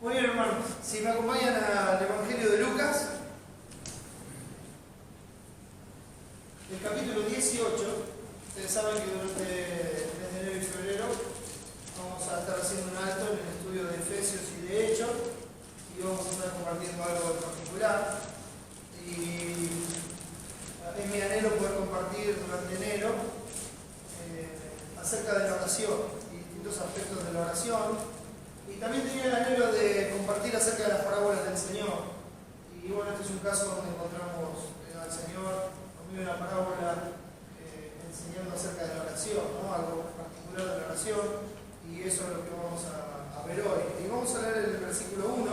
Muy bien, hermanos, si me acompañan al Evangelio de Lucas, el capítulo 18, ustedes saben que durante el mes de enero y febrero vamos a estar haciendo un alto en el estudio de Efesios y de Hechos, y vamos a estar compartiendo algo en particular. Y es mi anhelo poder compartir durante enero acerca de la oración y distintos aspectos de la oración. Y también tenía el anhelo de compartir acerca de las parábolas del Señor. Y bueno, este es un caso donde encontramos al Señor conmigo en la parábola enseñando acerca de la oración, ¿no? Algo particular de la oración, y eso es lo que vamos a ver hoy. Y vamos a leer el versículo 1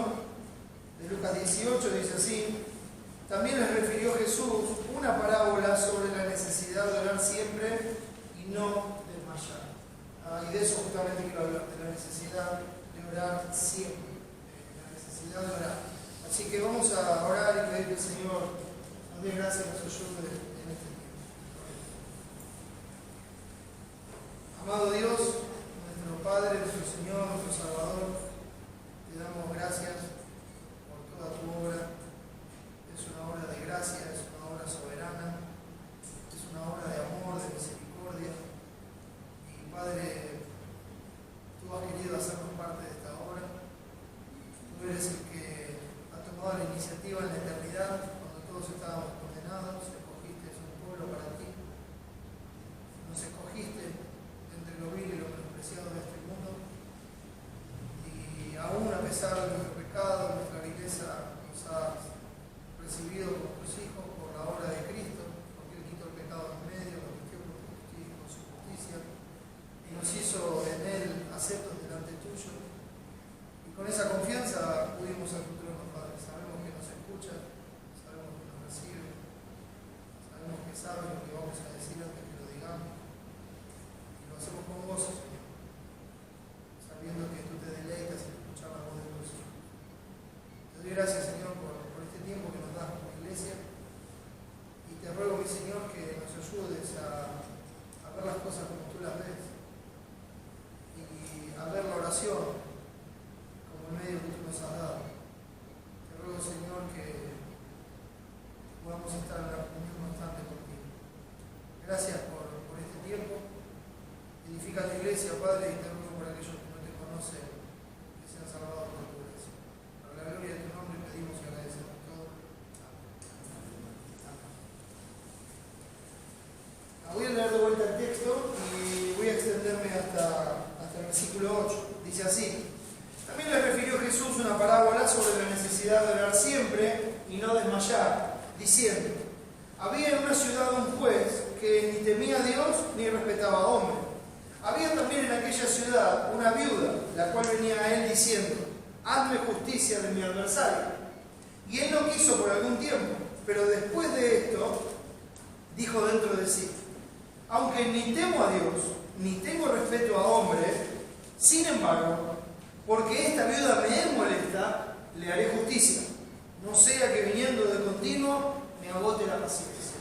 de Lucas 18, dice así: también les refirió Jesús una parábola sobre la necesidad de orar siempre y no desmayar. Y de eso justamente quiero hablar, de la necesidad de orar siempre, la necesidad de orar. Así que vamos a orar y pedir que el Señor nos dé gracia y nos ayude en este tiempo. Amado Dios, nuestro Padre, nuestro Señor, nuestro Salvador, te damos gracias por toda tu obra. Es una obra de gracia, es una obra soberana, es una obra de amor, de misericordia. Y Padre, tú has querido hacernos parte de esta obra. Tú eres el que ha tomado la iniciativa en la eternidad, cuando todos estábamos condenados. Escogiste un pueblo para ti. Nos escogiste entre lo vil y lo menospreciado de este mundo. Y aún a pesar de nuestro pecado, nuestra vileza, nos has recibido como tus hijos por la obra de Cristo, porque Él quitó el pecado en medio, lo vistió con su justicia, y nos hizo en Él aceptos delante tuyo. Y con esa confianza pudimos al trono, Padre. Sabemos que nos escucha, sabemos que nos recibe, sabemos que sabe lo que vamos a decir antes que lo digamos, y lo hacemos con gozo, Señor, sabiendo que tú te deleitas en escuchar la voz de tus hijos. Te doy gracias, Señor, por este tiempo que nos das como iglesia, y te ruego, mi Señor, que nos ayudes a ver las cosas como tú las ves, y a ver la oración como el medio que tú nos has dado. Te ruego, Señor, que podamos estar en la comunión constante contigo. Gracias por este tiempo. Edifica tu iglesia, Padre, y te ruego por aquellos que no te conocen, que sean salvados por tu gracia. Para la gloria de tu nombre pedimos y agradecemos todo. Voy a leer de vuelta el texto y voy a extenderme hasta el versículo 8. Dice así: también le refirió Jesús una parábola sobre la necesidad de orar siempre y no desmayar, diciendo: había en una ciudad un juez que ni temía a Dios ni respetaba a hombre. Había también en aquella ciudad una viuda, la cual venía a él diciendo: hazme justicia de mi adversario. Y él no quiso por algún tiempo, pero después de esto dijo dentro de sí: aunque ni temo a Dios ni tengo respeto a hombre, sin embargo, porque esta viuda me es molesta, le haré justicia, no sea que viniendo de continuo me agote la paciencia.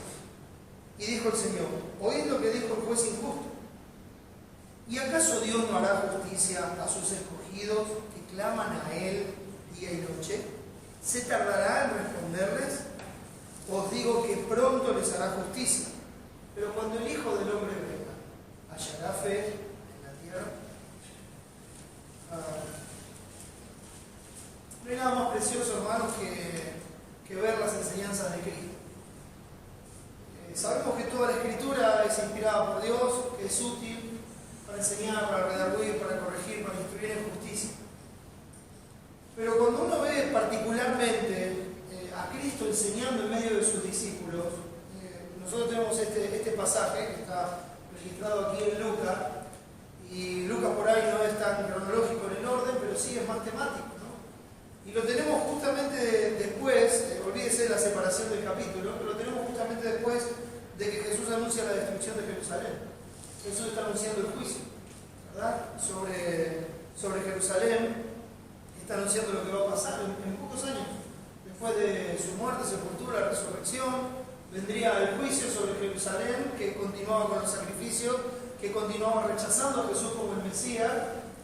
Y dijo el Señor: oíd lo que dijo el juez injusto. ¿Y acaso Dios no hará justicia a sus escogidos que claman a Él día y noche? ¿Se tardará en responderles? Os digo que pronto les hará justicia. Pero cuando el Hijo del Hombre venga, ¿hallará fe en la tierra? No hay nada más precioso, hermanos, que ver las enseñanzas de Cristo. Sabemos que toda la Escritura es inspirada por Dios, que es útil para enseñar, para redarguir, para corregir, para instruir en justicia. Pero cuando uno ve particularmente a Cristo enseñando en medio de sus discípulos, nosotros tenemos este pasaje que está registrado aquí en Lucas, y Lucas por ahí no es tan cronológico en el orden, pero sí es más temático, ¿no? Y lo tenemos justamente después, olvídese de la separación del capítulo, pero lo tenemos justamente después de que Jesús anuncia la destrucción de Jerusalén. Jesús está anunciando el juicio, ¿verdad? Sobre Jerusalén, está anunciando lo que va a pasar en pocos años. Después de su muerte, sepultura, resurrección, vendría el juicio sobre Jerusalén, que continuaba con los sacrificios, que continuaba rechazando a Jesús como el Mesías,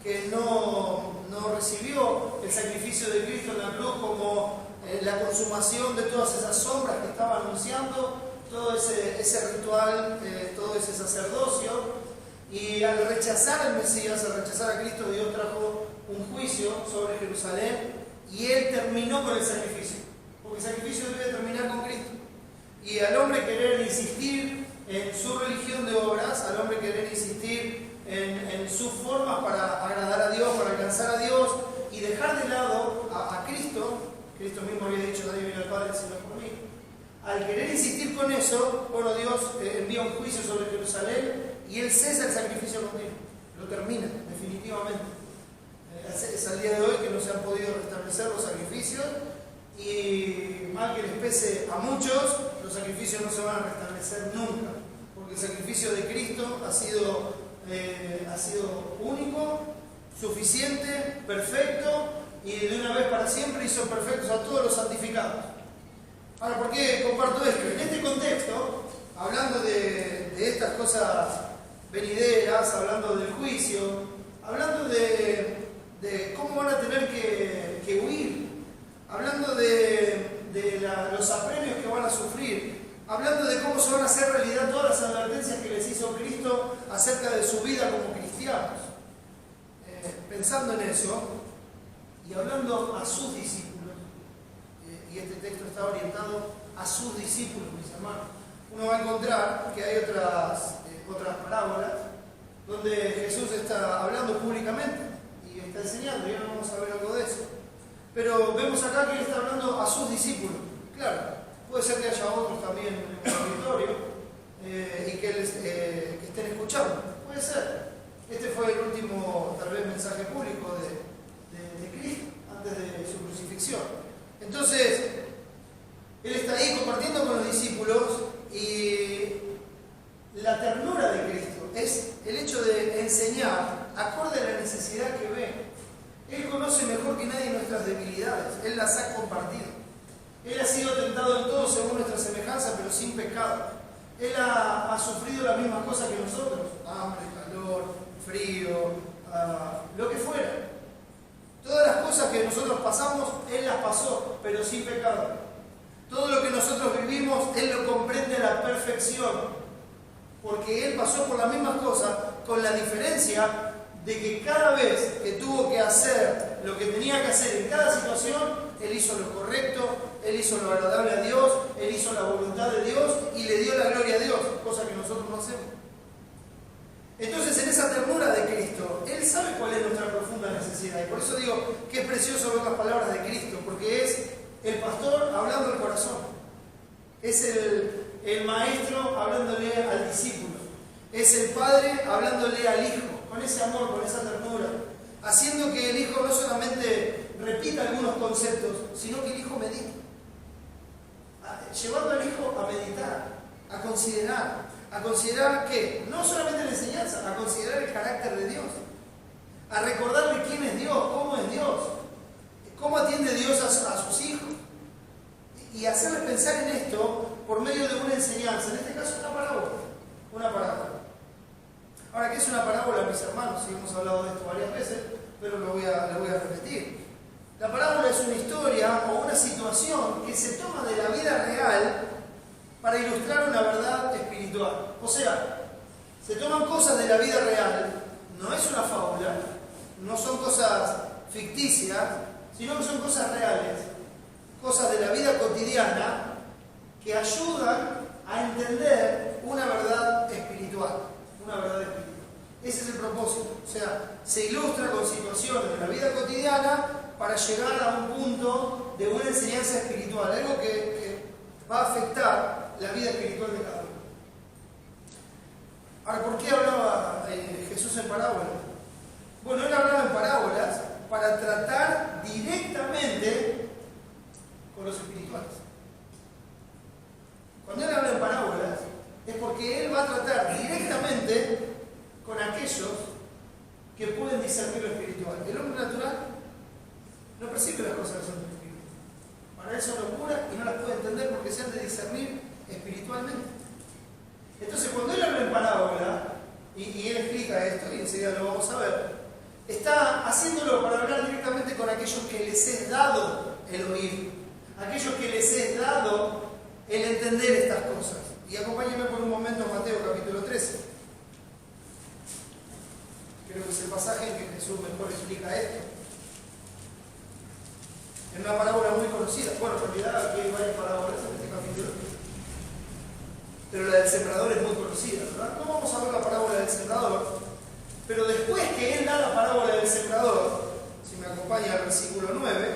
que no no recibió el sacrificio de Cristo en la cruz como la consumación de todas esas sombras que estaba anunciando, todo ese ritual, todo ese sacerdocio. Y al rechazar al Mesías, al rechazar a Cristo, Dios trajo un juicio sobre Jerusalén y Él terminó con el sacrificio, porque el sacrificio debe terminar con Cristo. Y al hombre querer insistir en su religión de obras, al hombre querer insistir en sus formas para agradar a Dios, para alcanzar a Dios y dejar de lado a Cristo, Cristo mismo había dicho: nadie viene al Padre sino por mí. Al querer insistir con eso, bueno, Dios envía un juicio sobre Jerusalén y Él cesa el sacrificio continuo, lo termina definitivamente. Es al día de hoy que no se han podido restablecer los sacrificios y, mal que les pese a muchos, los sacrificios no se van a restablecer nunca, porque el sacrificio de Cristo ha sido único, suficiente, perfecto, y de una vez para siempre hizo perfectos a todos los santificados. Ahora, ¿por qué comparto esto? En este contexto, hablando de estas cosas venideras, hablando del juicio, hablando de cómo van a tener que huir, hablando de los apremios que van a sufrir, hablando de cómo se van a hacer realidad todas las advertencias que les hizo Cristo acerca de su vida como cristianos. Pensando en eso y hablando a sus discípulos, y este texto está orientado a sus discípulos, mis hermanos, uno va a encontrar que hay otras parábolas donde Jesús está hablando públicamente y está enseñando, y ahora vamos a ver algo de eso. Pero vemos acá que Él está hablando a sus discípulos. Claro, puede ser que haya otros también en el auditorio y que estén escuchando. Puede ser. Este fue el último, tal vez, mensaje público de Cristo antes de su crucifixión. Entonces, Él está ahí compartiendo con los discípulos y la ternura de Cristo es el hecho de enseñar acorde a la necesidad que ve. Él conoce mejor que nadie nuestras debilidades, Él las ha compartido. Él ha sido tentado en todo según nuestra semejanza, pero sin pecado. Él ha sufrido las mismas cosas que nosotros: hambre, calor, frío, lo que fuera. Todas las cosas que nosotros pasamos, Él las pasó, pero sin pecado. Todo lo que nosotros vivimos, Él lo comprende a la perfección, porque Él pasó por las mismas cosas, con la diferencia de que cada vez que tuvo que hacer lo que tenía que hacer en cada situación, Él hizo lo correcto, Él hizo lo agradable a Dios, Él hizo la voluntad de Dios y le dio la gloria a Dios, cosa que nosotros no hacemos. Entonces, en esa ternura de Cristo, Él sabe cuál es nuestra profunda necesidad. Y por eso digo que es precioso ver las palabras de Cristo, porque es el pastor hablando al corazón. Es el maestro hablándole al discípulo. Es el padre hablándole al hijo, con ese amor, con esa ternura. Haciendo que el hijo no solamente repita algunos conceptos, sino que el hijo medite. Llevando al hijo a meditar, a considerar que no solamente la enseñanza, a considerar el carácter de Dios, a recordarle quién es Dios, cómo es Dios, cómo atiende Dios a sus hijos, y hacerles pensar en esto por medio de una enseñanza, en este caso una parábola. Ahora, ¿qué es una parábola, mis hermanos? Sí, hemos hablado de esto varias veces, pero lo voy a repetir. La parábola es una historia o una situación que se toma de la vida real para ilustrar una verdad espiritual. O sea, se toman cosas de la vida real, no es una fábula, no son cosas ficticias, sino que son cosas reales, cosas de la vida cotidiana que ayudan a entender una verdad espiritual. Ese es el propósito. O sea, se ilustra con situaciones de la vida cotidiana para llegar a un punto de una enseñanza espiritual, algo que va a afectar la vida espiritual de cada uno. Ahora, ¿por qué hablaba Jesús en parábolas? Bueno, Él hablaba en parábolas para tratar directamente con los espirituales. Cuando Él habla en parábolas, es porque Él va a tratar directamente con aquellos que pueden discernir lo espiritual. El hombre natural no percibe las cosas que son del espíritu. Para eso locura y no las puede entender porque se han de discernir espiritualmente. Entonces, cuando Él habla en parábola, y Él explica esto, y enseguida lo vamos a ver, está haciéndolo para hablar directamente con aquellos que les es dado el oír, aquellos que les es dado el entender estas cosas. Y acompáñenme por un momento a Mateo capítulo 13. Creo que es el pasaje en que Jesús mejor explica esto. En una parábola muy conocida. Bueno, en realidad aquí hay varias parábolas en este capítulo. Pero la del sembrador es muy conocida, ¿verdad? No vamos a ver la parábola del sembrador. Pero después que él da la parábola del sembrador, si me acompaña al versículo 9,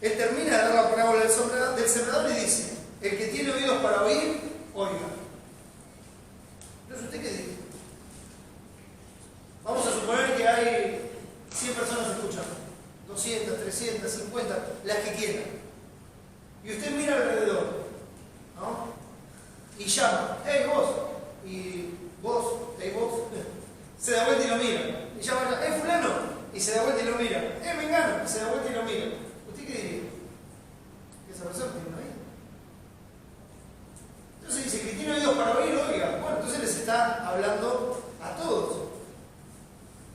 él termina de dar la parábola del sembrador y dice: el que tiene oídos para oír, oiga. Entonces, ¿usted qué dice? Vamos a suponer que hay 100 personas escuchando, 200, 300, 50, las que quieran. Y usted mira alrededor, ¿no? Y llama: ¡hey vos! Y vos, ¡hey vos! Se da vuelta y lo mira. Y llama: ¡hey fulano! Y se da vuelta y lo mira. ¡hey mengano! Y se da vuelta y lo mira. ¿Usted qué diría? Que esa persona tiene una vida. Entonces dice: que tiene oídos para oír, oiga. Bueno, entonces les está hablando a todos.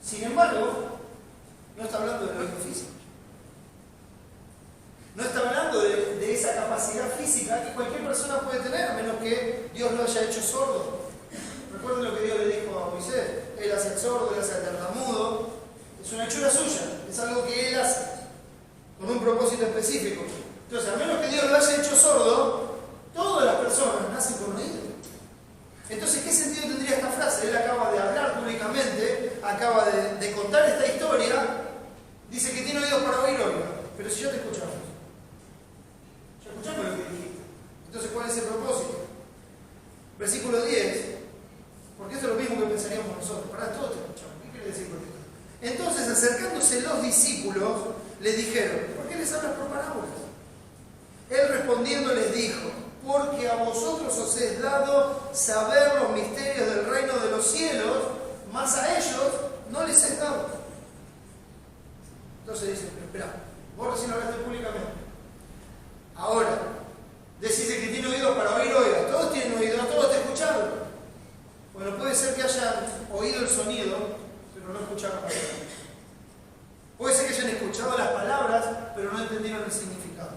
Sin embargo, no está hablando del oído físico. No está hablando de esa capacidad física que cualquier persona puede tener, a menos que Dios lo haya hecho sordo. Recuerden lo que Dios le dijo a Moisés: él hace el sordo, él hace el tartamudo. Es una hechura suya, es algo que él hace con un propósito específico. Entonces, a menos que Dios lo haya hecho sordo, todas las personas nacen con oído. Entonces, ¿qué sentido tendría esta frase? Él acaba de hablar públicamente, acaba de contar esta historia, dice que tiene oídos para oír, oiga. Pero si ya te escuchamos, ya escuchamos lo que dijiste. Entonces, ¿cuál es el propósito? Versículo 10, porque esto es lo mismo que pensaríamos nosotros. Para todos te escuchamos. ¿Qué quiere decir con esto? Entonces, acercándose los discípulos, le dijeron: ¿por qué les hablas por parábolas? Él respondiendo les dijo: porque a vosotros os es dado saber los misterios del reino de los cielos, mas a ellos no les es dado. Entonces dice: pero espera, vos recién hablaste públicamente. Ahora, decís que tiene oídos para oír, oiga. Todos tienen oídos, todos te escucharon. Bueno, puede ser que hayan oído el sonido, pero no escucharon la palabra. Puede ser que hayan escuchado las palabras, pero no entendieron el significado.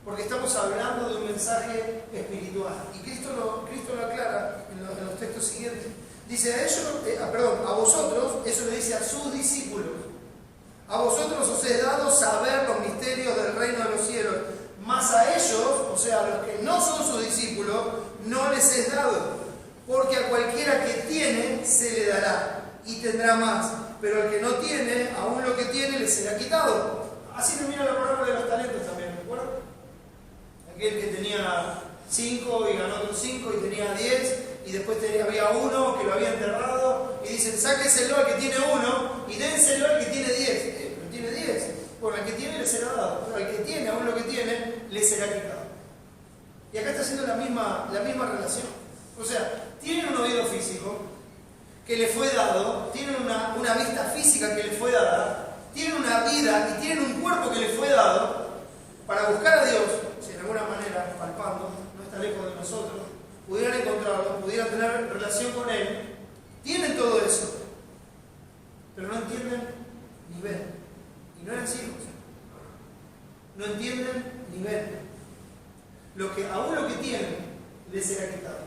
Porque estamos hablando de un mensaje espiritual. Y Cristo lo aclara en los textos siguientes. Dice: a ellos, a vosotros, eso le dice a sus discípulos: a vosotros os he dado saber los misterios del reino de los cielos, mas a ellos, o sea, a los que no son sus discípulos, no les es dado. Porque a cualquiera que tiene, se le dará, y tendrá más. Pero al que no tiene, aún lo que tiene, le será quitado. Así termina la parábola de los talentos también, ¿recuerdan? Aquel que tenía 5 y ganó otros 5 y tenía 10, y después había uno que lo había enterrado, y dicen: sáquenselo al que tiene 1 y dénselo al que tiene 10. Pero tiene 10. Bueno, al que tiene le será dado, pero al que tiene, aún lo que tiene, le será quitado. Y acá está haciendo la misma relación. O sea, tienen un oído físico que le fue dado, tienen una vista física que le fue dada, tienen una vida y tienen un cuerpo que le fue dado para buscar a Dios. Si de alguna manera, palpando, no está lejos de nosotros, pudieran encontrarlo, pudieran tener relación con Él, tienen todo eso, pero no entienden ni ven. Y no eran ciegos. No entienden ni ven. Aún lo que tienen, les será quitado.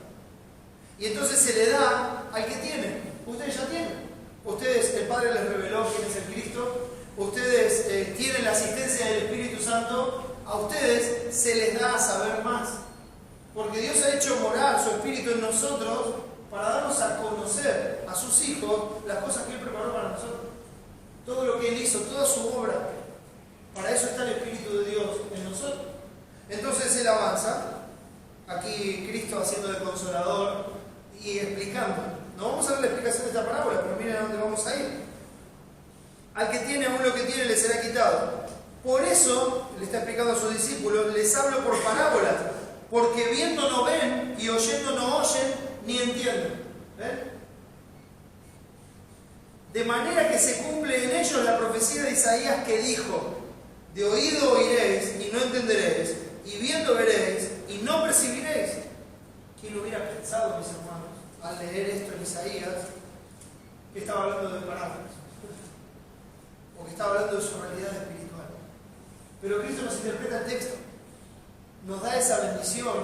Y entonces se le da al que tiene. Ustedes ya tienen. Ustedes, el Padre les reveló quién es el Cristo. Ustedes tienen la asistencia del Espíritu Santo. A ustedes se les da a saber más. Porque Dios ha hecho morar su Espíritu en nosotros para darnos a conocer a sus hijos las cosas que Él preparó para nosotros. Todo lo que Él hizo, toda su obra. Para eso está el Espíritu de Dios en nosotros. Entonces Él avanza. Aquí Cristo haciendo de consolador y explicando. No vamos a ver la explicación de esta parábola, pero miren a dónde vamos a ir. Al que tiene, aún lo que tiene le será quitado. Por eso, le está explicando a sus discípulos, les hablo por parábolas, porque viendo no ven y oyendo no oyen ni entienden. ¿Ven? De manera que se cumple en ellos la profecía de Isaías que dijo: de oído oiréis y no entenderéis, y viendo veréis y no percibiréis. ¿Quién lo hubiera pensado, mis hermanos, al leer esto en Isaías, que estaba hablando de parábolas? o que estaba hablando de su realidad espiritual. Pero Cristo nos interpreta el texto, nos da esa bendición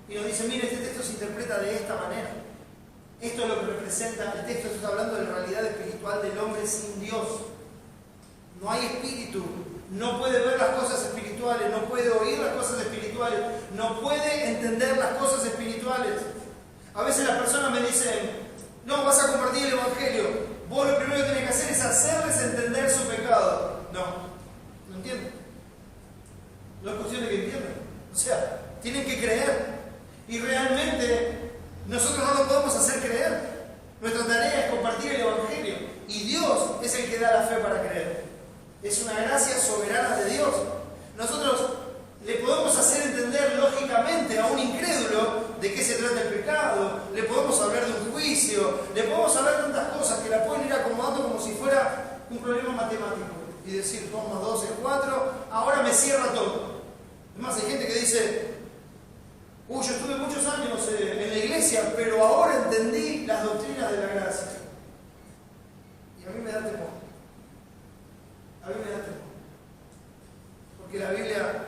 y nos dice, mire, este texto se interpreta de esta manera. Esto es lo que representa, el texto está hablando de la realidad espiritual del hombre sin Dios. No hay espíritu, no puede ver las cosas espirituales, no puede oír las cosas espirituales, no puede entender las cosas espirituales. A veces las personas me dicen, no, vas a compartir el Evangelio, vos lo primero que tenés que hacer es hacerles entender su pecado. No entienden. No es cuestión de que entiendan. O sea, tienen que creer. Y realmente nosotros no lo podemos hacer creer. Nuestra tarea es compartir el Evangelio. Y Dios es el que da la fe para creer. Es una gracia soberana de Dios. Nosotros le podemos hacer entender lógicamente a un incrédulo de qué se trata el pecado, le podemos hablar de un juicio, le podemos hablar de tantas cosas que la pueden ir acomodando como si fuera un problema matemático y decir 2 más 2 es 4, ahora me cierra todo. Además hay gente que dice, yo estuve muchos años en la iglesia, pero ahora entendí las doctrinas de la gracia. Y a mí me da temor. Porque la Biblia,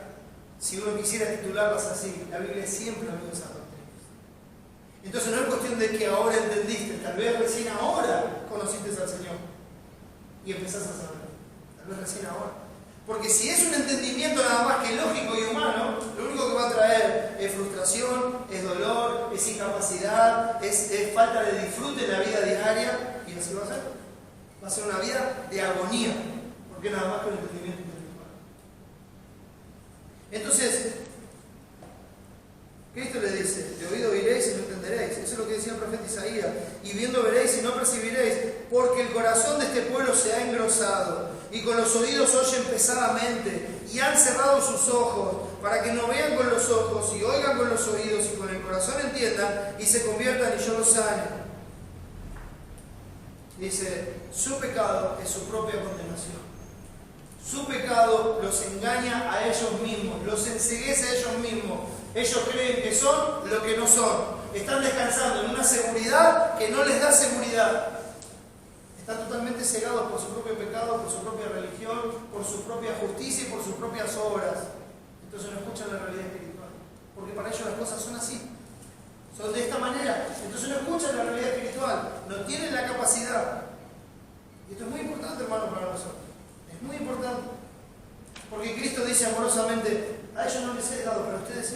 si uno quisiera titularlas así, la Biblia siempre habló de esas doctrinas. Entonces no es cuestión de que ahora entendiste, tal vez recién ahora conociste al Señor y empezás a saber. Tal vez recién ahora. Porque si es un entendimiento nada más que lógico y humano, lo único que va a traer es frustración, es dolor, es incapacidad, es falta de disfrute en la vida diaria, y así va a ser. Va a ser una vida de agonía, porque nada más que un entendimiento intelectual. Entonces, Cristo le dice, de oído oiréis y no entenderéis. Eso es lo que decía el profeta Isaías. Y viendo veréis y no percibiréis, porque el corazón de este pueblo se ha engrosado, y con los oídos oyen pesadamente, y han cerrado sus ojos, para que no vean con los ojos, y oigan con los oídos, y con el corazón entiendan, y se conviertan y yo los sane. Dice, su pecado es su propia condenación. Su pecado los engaña a ellos mismos, los enceguece a ellos mismos. Ellos creen que son lo que no son. Están descansando en una seguridad que no les da seguridad. Están totalmente cegados por su propio pecado, por su propia religión, por su propia justicia y por sus propias obras. Entonces no escuchan la realidad espiritual. Porque para ellos las cosas son así. Son de esta manera. Entonces no escuchan la realidad espiritual. No tienen la capacidad. Y esto es muy importante, hermano, para nosotros. Es muy importante. Porque Cristo dice amorosamente, a ellos no les he dado, pero a ustedes sí.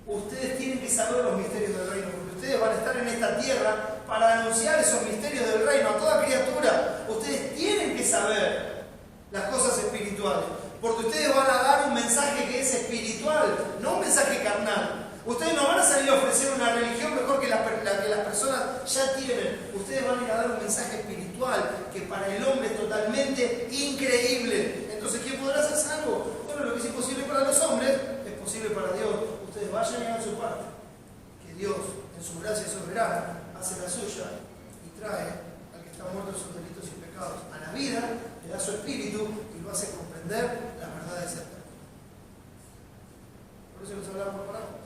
Ustedes tienen que saber los misterios del reino, porque ustedes van a estar en esta tierra para anunciar esos misterios del reino a toda criatura. Ustedes tienen que saber las cosas espirituales, porque ustedes van a dar un mensaje que es espiritual, no un mensaje carnal. Ustedes no van a salir a ofrecer una religión mejor que la que las personas ya tienen. Ustedes van a ir a dar un mensaje espiritual que para el hombre es totalmente increíble. Entonces, ¿quién podrá ser salvo? Bueno, lo que es imposible para los hombres es posible para Dios. Ustedes vayan y hagan su parte. Que Dios, en su gracia soberana, hace la suya y trae al que está muerto en sus delitos y pecados a la vida, le da su espíritu y lo hace comprender las verdades eternas. Por eso nos hablamos por parábolas.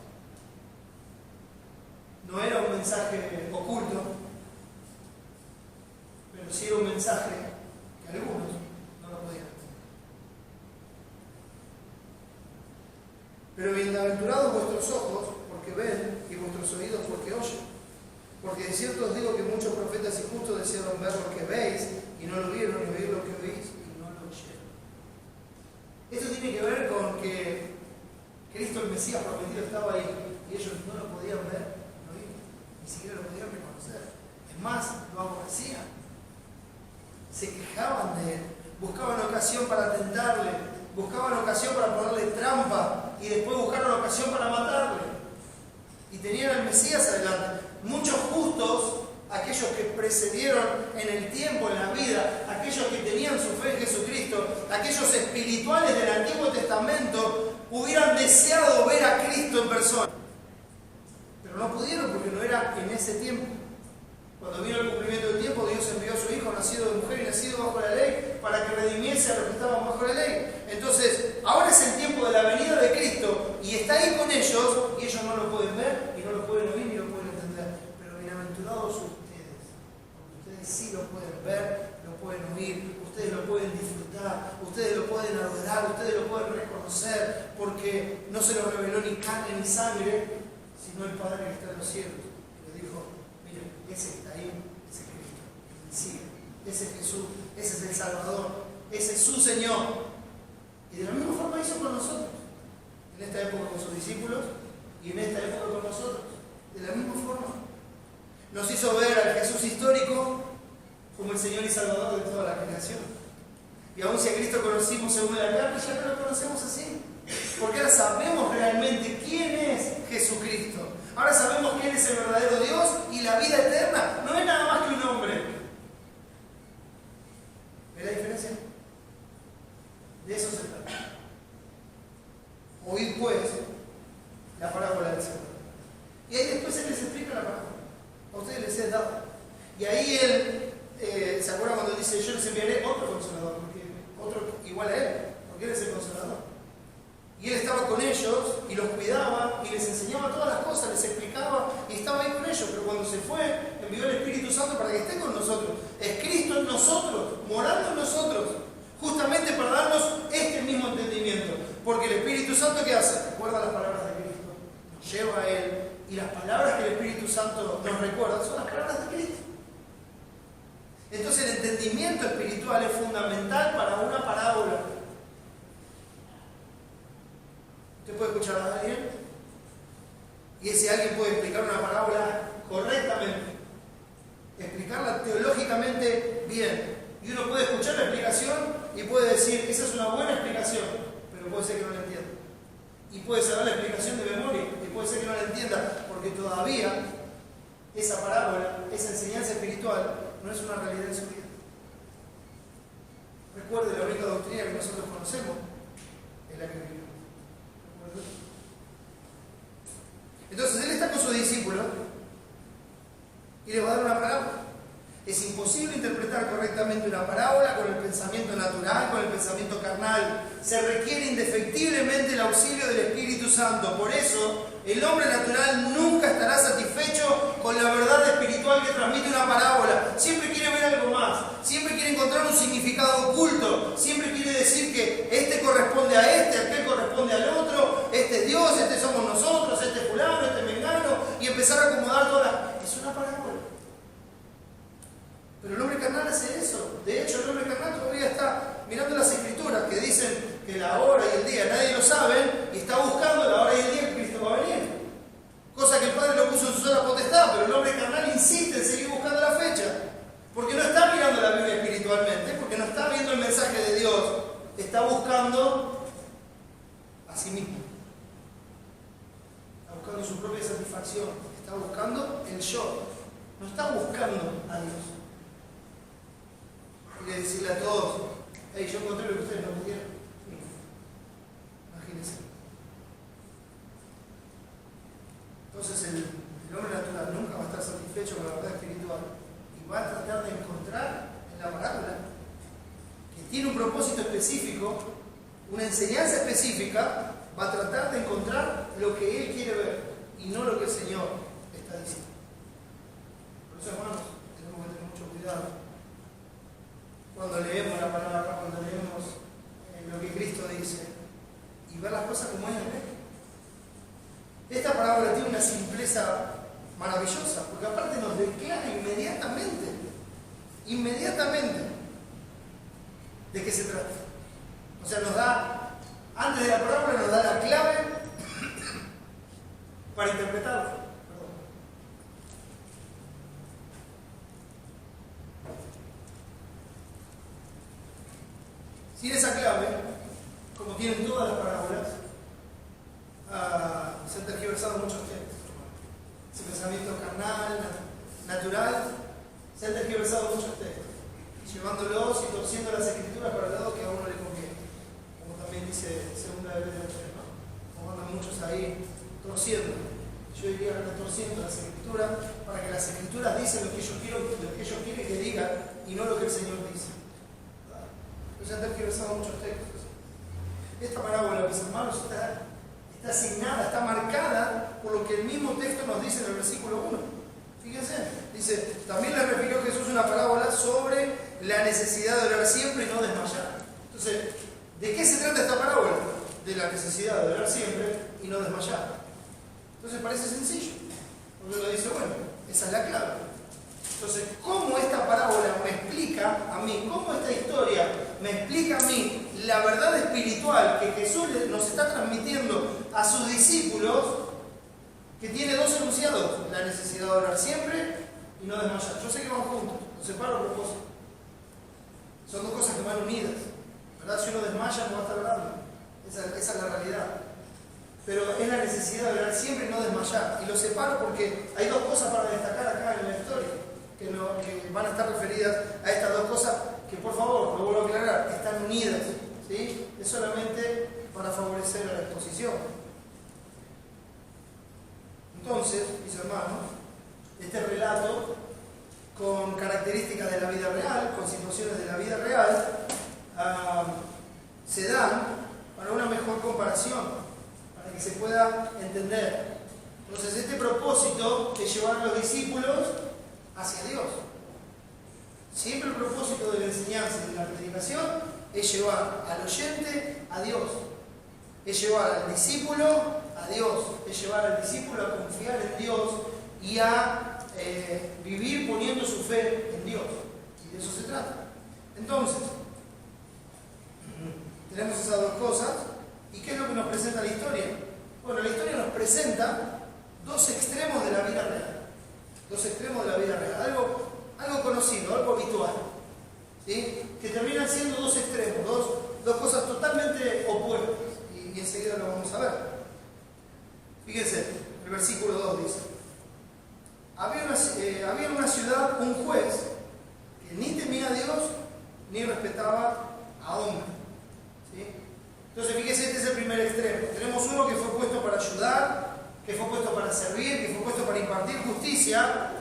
No era un mensaje oculto, pero sí era un mensaje que algunos no lo podían entender. Pero bienaventurados vuestros ojos porque ven y vuestros oídos porque oyen. Porque de cierto os digo que muchos profetas y justos desearon ver lo que veis y no lo vieron, y oír lo que oís y no lo oyeron. Esto tiene que ver con que Cristo el Mesías prometido estaba ahí y ellos no lo podían ver. Ni siquiera lo podían reconocer. Es más, lo aborrecían. Se quejaban de él. Buscaban ocasión para tentarle. Buscaban ocasión para ponerle trampa. Y después buscaron ocasión para matarle. Y tenían al Mesías adelante. Muchos justos, aquellos que precedieron en el tiempo, en la vida, aquellos que tenían su fe en Jesucristo, aquellos espirituales del Antiguo Testamento, hubieran deseado ver a Cristo en persona. Pero no pudieron porque no era en ese tiempo. Cuando vino el cumplimiento del tiempo, Dios envió a su Hijo, nacido de mujer y nacido bajo la ley, para que redimiese a los que estaban bajo la ley. Entonces, ahora es el tiempo de la venida de Cristo y está ahí con ellos, y ellos no lo pueden ver, y no lo pueden oír, ni lo pueden entender. Pero bienaventurados ustedes, porque ustedes sí lo pueden ver, lo pueden oír, ustedes lo pueden disfrutar, ustedes lo pueden adorar, ustedes lo pueden reconocer, porque no se lo reveló ni carne ni sangre, sino el Padre que está en los cielos. Y le dijo, miren, ese que está ahí, ese es Cristo, sigue, ese es Jesús, ese es el Salvador, ese es su Señor. Y de la misma forma hizo con nosotros, en esta época con sus discípulos y en esta época con nosotros, de la misma forma. Nos hizo ver al Jesús histórico como el Señor y Salvador de toda la creación. Y aun si a Cristo conocimos según la carne, ya no lo conocemos así. Porque ahora sabemos realmente quién es Jesucristo. Ahora sabemos quién es el verdadero Dios y la vida eterna no es nada más que un hombre. ¿Ves la diferencia? De eso se trata. Oíd pues la parábola del Señor. Y ahí después Él les explica la parábola. A ustedes les he dado. Y ahí Él, ¿se acuerdan cuando dice, yo les enviaré otro consolador? Porque otro igual a Él, porque Él es el consolador. Y Él estaba con ellos y los cuidaba y les enseñaba todas las cosas, les explicaba y estaba ahí con ellos. Pero cuando se fue, envió el Espíritu Santo para que esté con nosotros. Es Cristo en nosotros, morando en nosotros, justamente para darnos este mismo entendimiento. Porque el Espíritu Santo, ¿qué hace? Recuerda las palabras de Cristo, nos lleva a Él. Y las palabras que el Espíritu Santo nos recuerda son las palabras de Cristo. Entonces el entendimiento espiritual es fundamental para una parábola. Usted puede escuchar a alguien y ese alguien puede explicar una parábola correctamente, explicarla teológicamente bien. Y uno puede escuchar la explicación y puede decir, esa es una buena explicación, pero puede ser que no la entienda. Y puede saber la explicación de memoria, y puede ser que no la entienda, porque todavía esa parábola, esa enseñanza espiritual, no es una realidad en su vida. Recuerde, la única doctrina que nosotros conocemos es la que vivimos. Entonces Él está con sus discípulos y les va a dar una parábola. Es imposible interpretar correctamente una parábola con el pensamiento natural, con el pensamiento carnal. Se requiere indefectiblemente el auxilio del Espíritu Santo. Por eso, el hombre natural nunca estará satisfecho con la verdad espiritual que transmite una parábola. Siempre quiere ver algo más. Siempre quiere encontrar un significado oculto. Siempre quiere decir que este corresponde a este, aquel corresponde al otro. Este es Dios, este somos nosotros, este es fulano, este es mengano. Y empezar a acomodar todas las... Es una parábola. Pero el hombre carnal hace eso. De hecho, el hombre carnal todavía está mirando las Escrituras que dicen que la hora y el día nadie lo sabe y está buscando la hora y el día que Cristo va a venir. Cosa que el Padre lo puso en su sola potestad, pero el hombre carnal insiste en seguir buscando la fecha. Porque no está mirando la Biblia espiritualmente, porque no está viendo el mensaje de Dios. Está buscando a sí mismo. Está buscando su propia satisfacción. Está buscando el yo. No está buscando a Dios. Y decirle a todos, hey, yo encontré lo que ustedes no pudieron. Imagínense. Entonces el hombre natural nunca va a estar satisfecho con la verdad espiritual y va a tratar de encontrar en la parábola, que tiene un propósito específico, una enseñanza específica, va a tratar de encontrar lo que él quiere ver y no lo que el Señor está diciendo. Por eso, hermanos, tenemos que tener mucho cuidado cuando leemos la palabra, cuando leemos lo que Cristo dice y ver las cosas como Él ve. Esta parábola tiene una simpleza maravillosa, porque aparte nos declara inmediatamente de qué se trata. O sea, nos da, antes de la parábola nos da la clave para interpretarla. Sin esa clave, como tienen todas las parábolas, se han tergiversado muchos textos. Ese pensamiento carnal, natural, se han tergiversado muchos textos, llevándolos y torciendo las Escrituras para el lado que a uno le conviene. Como también dice 2 de Pedro 3, ¿no? Como andan muchos ahí torciendo. Yo diría que están torciendo las Escrituras para que las Escrituras dicen lo que ellos quieren que digan y no lo que el Señor dice. Se han tergiversado muchos textos. Esta parábola, mis hermanos, está asignada, está marcada por lo que el mismo texto nos dice en el versículo 1. Fíjense, dice, también le refirió Jesús una parábola sobre la necesidad de orar siempre y no desmayar. Entonces, ¿de qué se trata esta parábola? De la necesidad de orar siempre y no desmayar. Entonces parece sencillo, porque uno dice, bueno, esa es la clave. Entonces, ¿cómo esta parábola me explica a mí, cómo esta historia me explica a mí la verdad espiritual que Jesús nos está transmitiendo a sus discípulos, que tiene dos enunciados: la necesidad de orar siempre y no desmayar? Yo sé que van juntos, los separo a propósito. Son dos cosas que van unidas, ¿verdad? Si uno desmaya no va a estar orando. Esa es la realidad. Pero es la necesidad de orar siempre y no desmayar. Y lo separo porque hay dos cosas para destacar acá en la historia, que van a estar referidas a estas dos cosas, que por favor, lo vuelvo a aclarar, están unidas, ¿sí? Es solamente para favorecer a la exposición. Entonces, mis hermanos, este relato, con características de la vida real, con situaciones de la vida real, se dan para una mejor comparación, para que se pueda entender. Entonces, este propósito es llevar a los discípulos hacia Dios. Siempre el propósito de la enseñanza y de la predicación es llevar al oyente a Dios, es llevar al discípulo a Dios, es llevar al discípulo a confiar en Dios y a vivir poniendo su fe en Dios. Y de eso se trata. Entonces, tenemos esas dos cosas. ¿Y qué es lo que nos presenta la historia? Bueno, la historia nos presenta dos extremos de la vida real. Dos extremos de la vida real. Algo conocido, algo habitual. ¿Sí? Que terminan siendo dos extremos, dos cosas totalmente opuestas. Y enseguida lo vamos a ver. Fíjense, el versículo 2 dice: había en una ciudad un juez que ni temía a Dios ni respetaba a hombre. ¿Sí? Entonces, fíjense, este es el primer extremo. Tenemos uno que fue puesto para ayudar, que fue puesto para servir, que fue puesto para impartir justicia,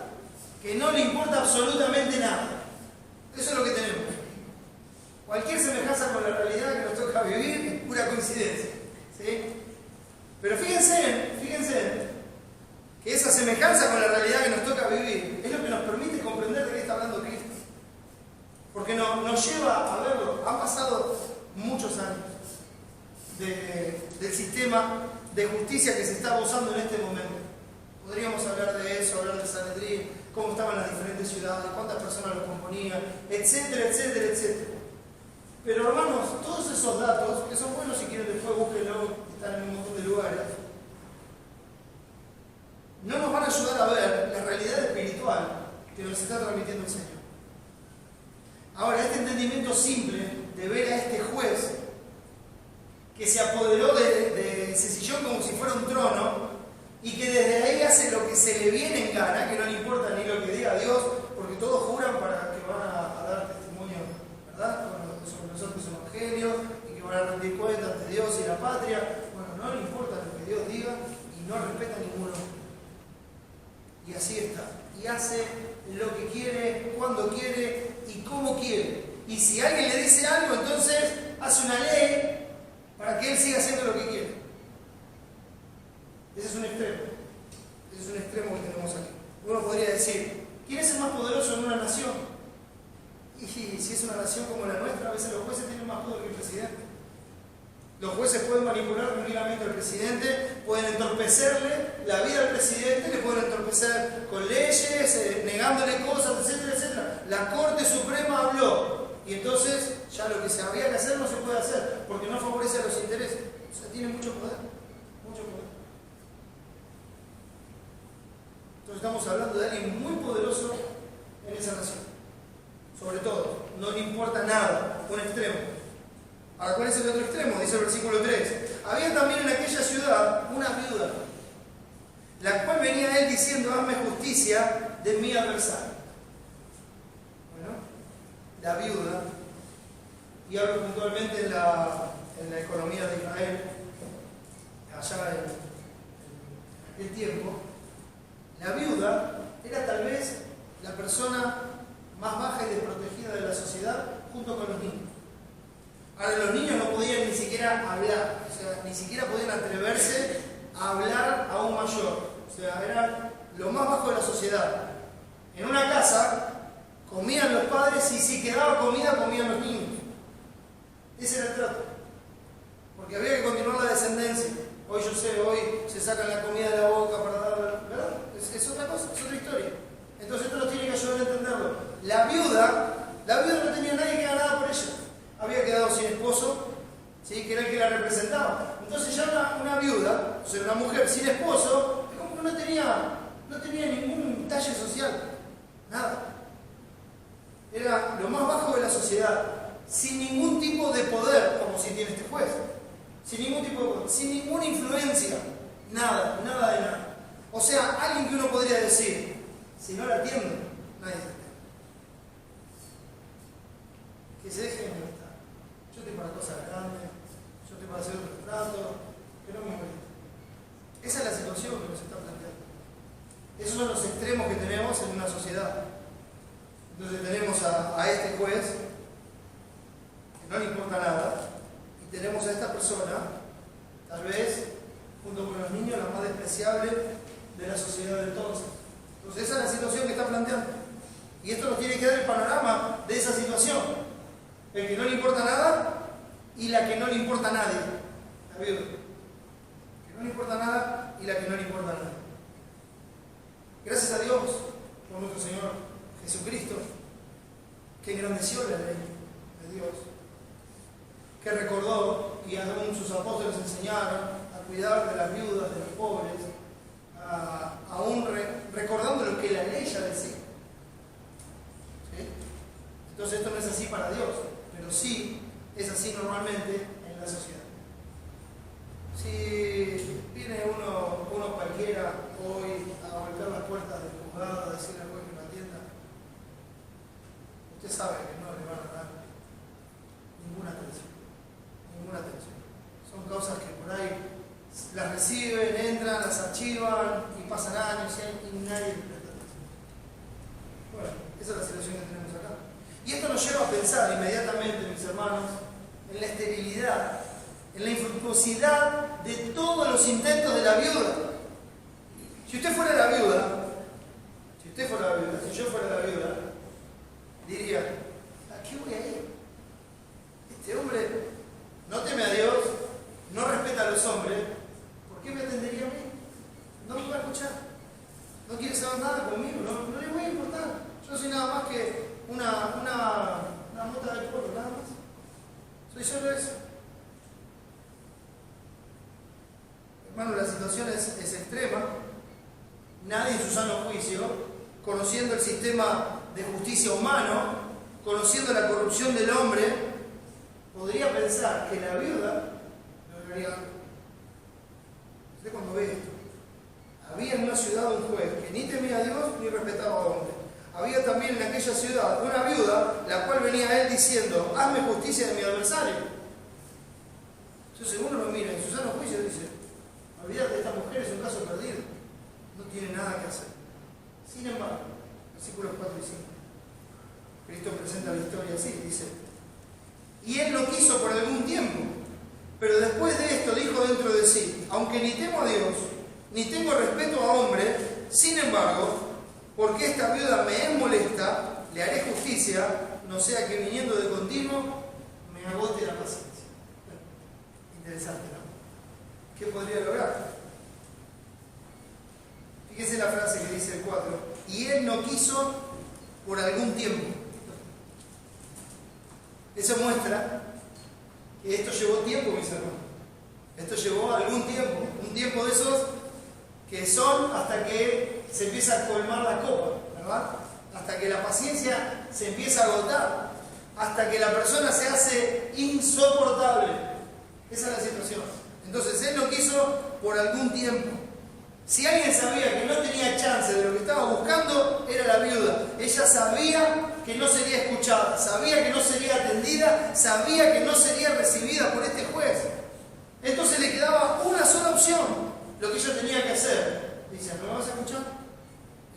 que no le importa absolutamente nada. Eso es lo que tenemos. Cualquier semejanza con la realidad que nos toca vivir es pura coincidencia. ¿Sí? Pero fíjense que esa semejanza con la realidad que nos toca vivir es lo que nos permite comprender de qué está hablando Cristo. Porque nos lleva a verlo. Han pasado muchos años del sistema de justicia que se está usando en este momento. Podríamos hablar de eso, hablar de Sanedrín, cómo estaban las diferentes ciudades, cuántas personas lo componían, etcétera, etcétera, etcétera. Pero hermanos, todos esos datos, que son buenos, si quieren después búsquenlo, están en un montón de lugares, no nos van a ayudar a ver la realidad espiritual que nos está transmitiendo el Señor. Ahora, este entendimiento simple de ver a este juez que se apoderó de ese sillón como si fuera un trono y que desde ahí hace lo que se le viene en gana, que no le importa ni lo que diga Dios, porque todos juran para que van a dar testimonio, ¿verdad?, sobre nosotros evangelios, y que van a rendir cuenta ante Dios y la patria. Bueno, no le importa lo que Dios diga y no respeta a ninguno. Y así está. Y hace lo que quiere, cuando quiere y cómo quiere. Y si alguien le dice algo, entonces hace una ley para que él siga haciendo lo que quiere. Ese es un extremo. Ese es un extremo que tenemos aquí. Uno podría decir, ¿quién es el más poderoso en una nación? Y si es una nación como la nuestra, a veces los jueces tienen más poder que el presidente. Los jueces pueden manipular tranquilamente al presidente, pueden entorpecerle la vida al presidente, le pueden entorpecer con leyes, negándole cosas, etcétera, etcétera. La Corte Suprema habló y entonces ya lo que se había que hacer no se puede hacer porque no favorece a los intereses. O sea, tiene mucho poder, mucho poder. Entonces estamos hablando de alguien muy poderoso en esa nación. Sobre todo, no le importa nada, un extremo. Ahora, ¿cuál es el otro extremo? Dice el versículo 3. Había también en aquella ciudad una viuda, la cual venía a él diciendo: hazme justicia de mi adversario. Bueno, la viuda, y hablo puntualmente en la economía de Israel, allá en aquel tiempo, la viuda era tal vez la persona más baja y desprotegida de la sociedad, junto con los niños. Ahora, los niños no podían ni siquiera hablar, o sea, ni siquiera podían atreverse a hablar a un mayor. O sea, era lo más bajo de la sociedad. En una casa, Comían los padres y si quedaba comida, comían los niños. Ese era el trato. Porque había que continuar la descendencia. Hoy yo sé, hoy se sacan la comida de la boca para dar, ¿verdad? Es otra cosa, es otra historia. Entonces esto nos tiene que ayudar a entenderlo. La viuda no tenía nadie que haga nada por ella. Había quedado sin esposo, ¿sí? Que era el que la representaba. Entonces ya una viuda, o sea, una mujer sin esposo, es como que no tenía ningún talle social. Nada. Era lo más bajo de la sociedad, sin ningún tipo de poder, como si tiene este juez. Sin ningún tipo de poder, sin ninguna influencia. Nada de nada. O sea, alguien que uno podría decir, si no la atiendo, nadie se atiende. Que se deje de molestar. Yo estoy para cosas grandes, yo estoy para hacer otro trato, que no me moleste. Esa es la situación que nos está planteando. Esos son los extremos que tenemos en una sociedad. Entonces tenemos a este juez, que no le importa nada, y tenemos a esta persona, tal vez, junto con los niños, la más despreciable de la sociedad de entonces. Entonces esa es la situación que está planteando. Y esto nos tiene que dar el panorama de esa situación. El que no le importa nada y la que no le importa a nadie. La viuda. Que no le importa nada y la que no le importa a nadie. Gracias a Dios por nuestro Señor Jesucristo, que engrandeció la ley de Dios, que recordó, y aún sus apóstoles enseñaron, a cuidar de las viudas, de los pobres, aún recordando lo que la ley ya decía. ¿Sí? Entonces esto no es así para Dios, pero sí es así normalmente en la sociedad. Si viene uno cualquiera hoy a golpear las puertas del juzgado, a decirle al juez que lo atienda, usted sabe que no le van a dar ninguna atención. Ninguna atención. Son causas que por ahí las reciben, entran, las archivan y pasan años y nadie le presta atención. Bueno, esa es la situación que tenemos acá. Y esto nos lleva a pensar inmediatamente, mis hermanos, en la esterilidad, en la infructuosidad de todos los intentos de la viuda. Si usted fuera la viuda, si yo fuera la viuda, diría, ¿a qué voy a ir? Este hombre no teme a Dios, no respeta a los hombres, ¿por qué me atendería a mí? No me va a escuchar, no quiere saber nada conmigo, no le voy a importar. Yo soy nada más que una mota de polvo, nada más. Soy solo eso. Hermano, la situación es extrema. Nadie en su sano juicio, conociendo el sistema de justicia humano, conociendo la corrupción del hombre, podría pensar que la viuda lograría algo. Usted cuando ve esto, había en una ciudad un juez que ni temía a Dios ni respetaba a hombre. Había también en aquella ciudad una viuda, la cual venía a él diciendo, hazme justicia de mi adversario. Entonces uno lo mira en su sano juicio y dice, olvídate, esta mujer es un caso perdido, no tiene nada que hacer. Sin embargo, versículos 4 y 5, Cristo presenta la historia así, dice, y él lo quiso por algún tiempo, pero después de esto dijo dentro de sí, aunque ni temo a Dios, ni tengo respeto a hombre, sin embargo, porque esta viuda me es molesta, le haré justicia, no sea que viniendo de continuo me agote la paciencia. Interesante, ¿no? ¿Qué podría lograr? Fíjese la frase que dice el 4. Y él no quiso por algún tiempo. Eso muestra que esto llevó tiempo, mis hermanos. Esto llevó algún tiempo. Un tiempo de esos que son hasta que se empieza a colmar la copa, ¿verdad? Hasta que la paciencia se empieza a agotar. Hasta que la persona se hace insoportable. Esa es la situación. Entonces él no quiso por algún tiempo. Si alguien sabía que no tenía chance de lo que estaba buscando, era la viuda. Ella sabía que no sería escuchada, sabía que no sería atendida, sabía que no sería recibida por este juez. Entonces le quedaba una sola opción, lo que ella tenía que hacer. Dice, ¿no me vas a escuchar?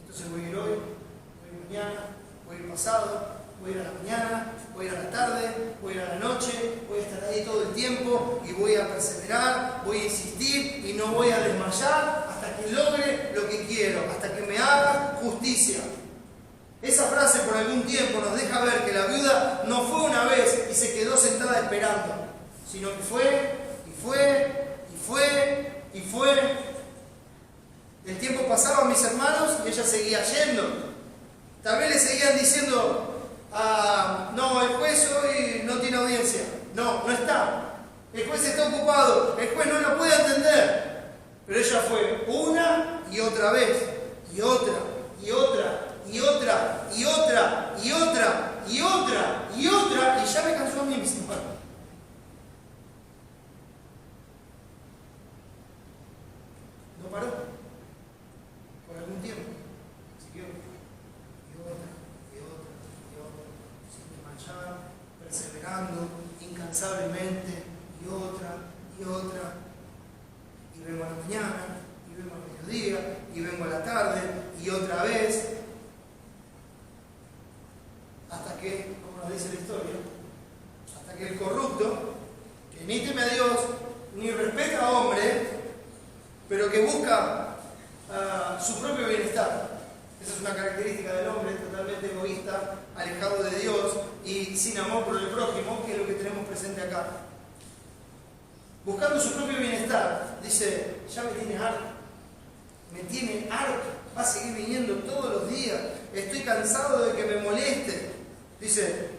Entonces voy a ir hoy, voy a ir mañana, voy a ir pasado, voy a ir a la mañana, voy a ir a la tarde, voy a ir a la noche, voy a estar ahí todo el tiempo y voy a perseverar, voy a insistir y no voy a desmayar hasta que logre lo que quiero, hasta que me haga justicia. Esa frase por algún tiempo nos deja ver que la viuda no fue una vez y se quedó sentada esperando, sino que fue, y fue, y fue, y fue. El tiempo pasaba, mis hermanos, y ella seguía yendo. Tal vez le seguían diciendo, no, el juez hoy no tiene audiencia. No, no está. El juez está ocupado, el juez no lo puede atender. Pero ella fue una y otra vez, y otra, y otra, y otra, y otra, y otra, y otra, y otra, y ya me cansó a mí, mis hermanos. No paró. Por algún tiempo. Siguió. Y otra, y otra, y otra. Sin marchar, perseverando, incansablemente, y otra, y otra. Y vengo a la mañana, y vengo al mediodía, y vengo a la tarde, y otra vez. Hasta que, como nos dice la historia, hasta que el corrupto, que ni teme a Dios, ni respeta a hombre, pero que busca su propio bienestar. Esa es una característica del hombre, totalmente egoísta, alejado de Dios y sin amor por el prójimo, que es lo que tenemos presente acá. Buscando su propio bienestar, dice, ya me tiene harto. Me tiene harto. Va a seguir viniendo todos los días. Estoy cansado de que me moleste. Dice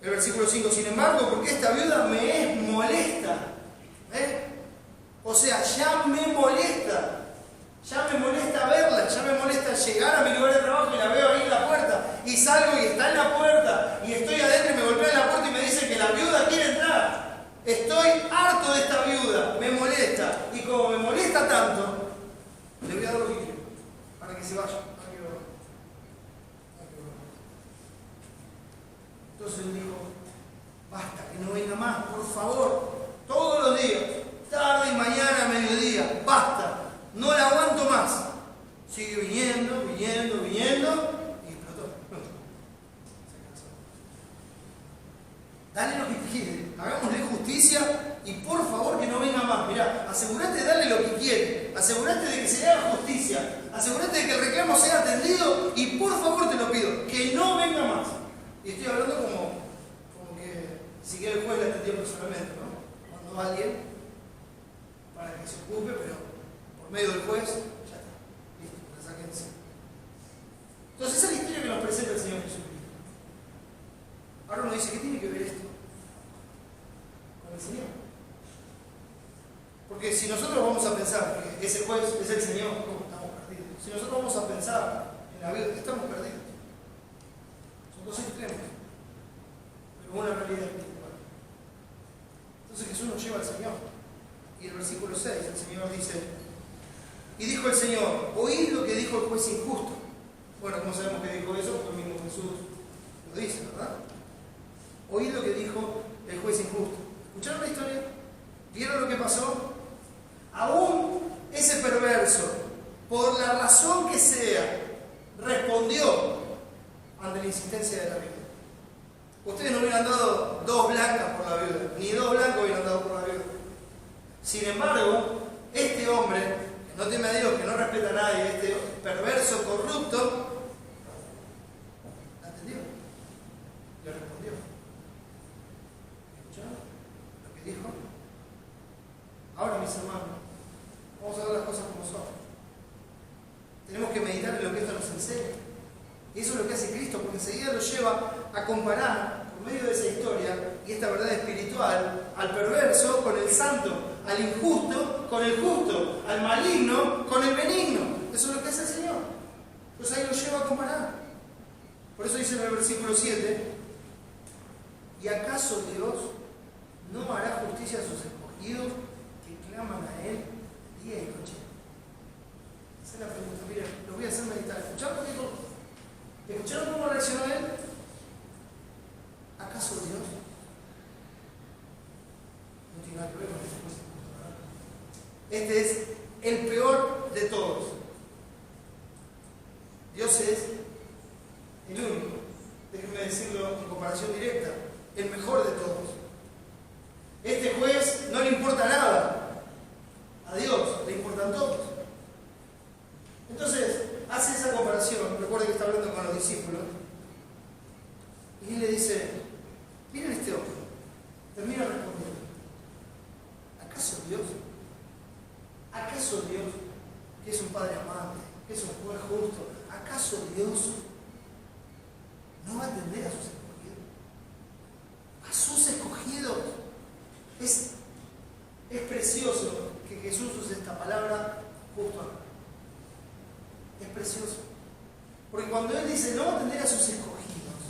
el versículo 5, sin embargo, porque esta viuda me es molesta. O sea, ya me molesta. Ya me molesta verla, ya me molesta llegar a mi lugar de trabajo y la veo ahí en la puerta. Y salgo y está en la puerta. Y estoy adentro y me golpea en la puerta y me dice que la viuda quiere entrar. Estoy harto de esta viuda, me molesta. Y como me molesta tanto, le voy a dar lo que quiero, para que se vaya. Entonces él dijo, basta, que no venga más, por favor, todos los días, tarde y mañana, mediodía, basta, no la aguanto más. Sigue viniendo, viniendo, viniendo, y explotó. Se cansó. Dale lo que quiere, hagámosle justicia y por favor que no venga más. Mirá, asegúrate de darle lo que quiere, asegúrate de que se le haga justicia, asegúrate de que el reclamo sea atendido y por favor te lo pido, que no venga más. Y estoy hablando como que si quiere el juez le atendió personalmente, ¿no? Cuando va alguien para que se ocupe, pero por medio del juez, ya está, listo, la saquen encima. Entonces esa es la historia que nos presenta el Señor Jesucristo. Ahora uno dice, ¿qué tiene que ver esto con el Señor? Porque si nosotros vamos a pensar que ese juez es el Señor, ¿cómo estamos perdidos? Si nosotros vamos a pensar en la vida, estamos perdidos. Dos extremos, pero una realidad espiritual. Entonces Jesús nos lleva al Señor. Y el versículo 6, el Señor dice, y dijo el Señor, oíd lo que dijo el juez injusto. Bueno, ¿cómo sabemos que dijo eso? Porque el mismo Jesús lo dice, ¿verdad? Oíd lo que dijo el juez injusto. ¿Escucharon la historia? ¿Vieron lo que pasó? Aún ese perverso, por la razón que sea, respondió ante la insistencia de la viuda. Ustedes no hubieran dado 2 blancas por la viuda, ni 2 blancos hubieran dado por la viuda. Sin embargo, este hombre, que no teme a Dios, que no respeta a nadie, este perverso, corrupto, la atendió, le respondió. ¿Escucharon lo que dijo? Ahora, mis hermanos, vamos a ver las cosas como son. Tenemos que meditar en lo que esto nos enseña. Y eso es lo que hace Cristo, porque enseguida lo lleva a comparar, por medio de esa historia y esta verdad espiritual, al perverso con el santo, al injusto con el justo, al maligno con el benigno. Eso es lo que hace el Señor. Entonces ahí lo lleva a comparar. Por eso dice en el versículo 7, ¿y acaso Dios no hará justicia a sus escogidos que claman a Él día y noche? Esa es la pregunta. Miren, lo voy a hacer meditar. ¿Escucharon cómo reaccionó Él? ¿Acaso Dios no tiene nada que ver con ese juicio? Este es el peor de todos. Dios es el único, déjenme decirlo en comparación directa, el mejor de todos. Este juez no le importa nada, a Dios le importan todos. Entonces, hace esa comparación. Recuerden que está hablando con Dios? ¿Acaso Dios, que es un Padre amante, que es un juez justo, acaso Dios no va a atender a sus escogidos? A sus escogidos. Es precioso que Jesús use esta palabra justo acá. Es precioso. Porque cuando Él dice no va a atender a sus escogidos,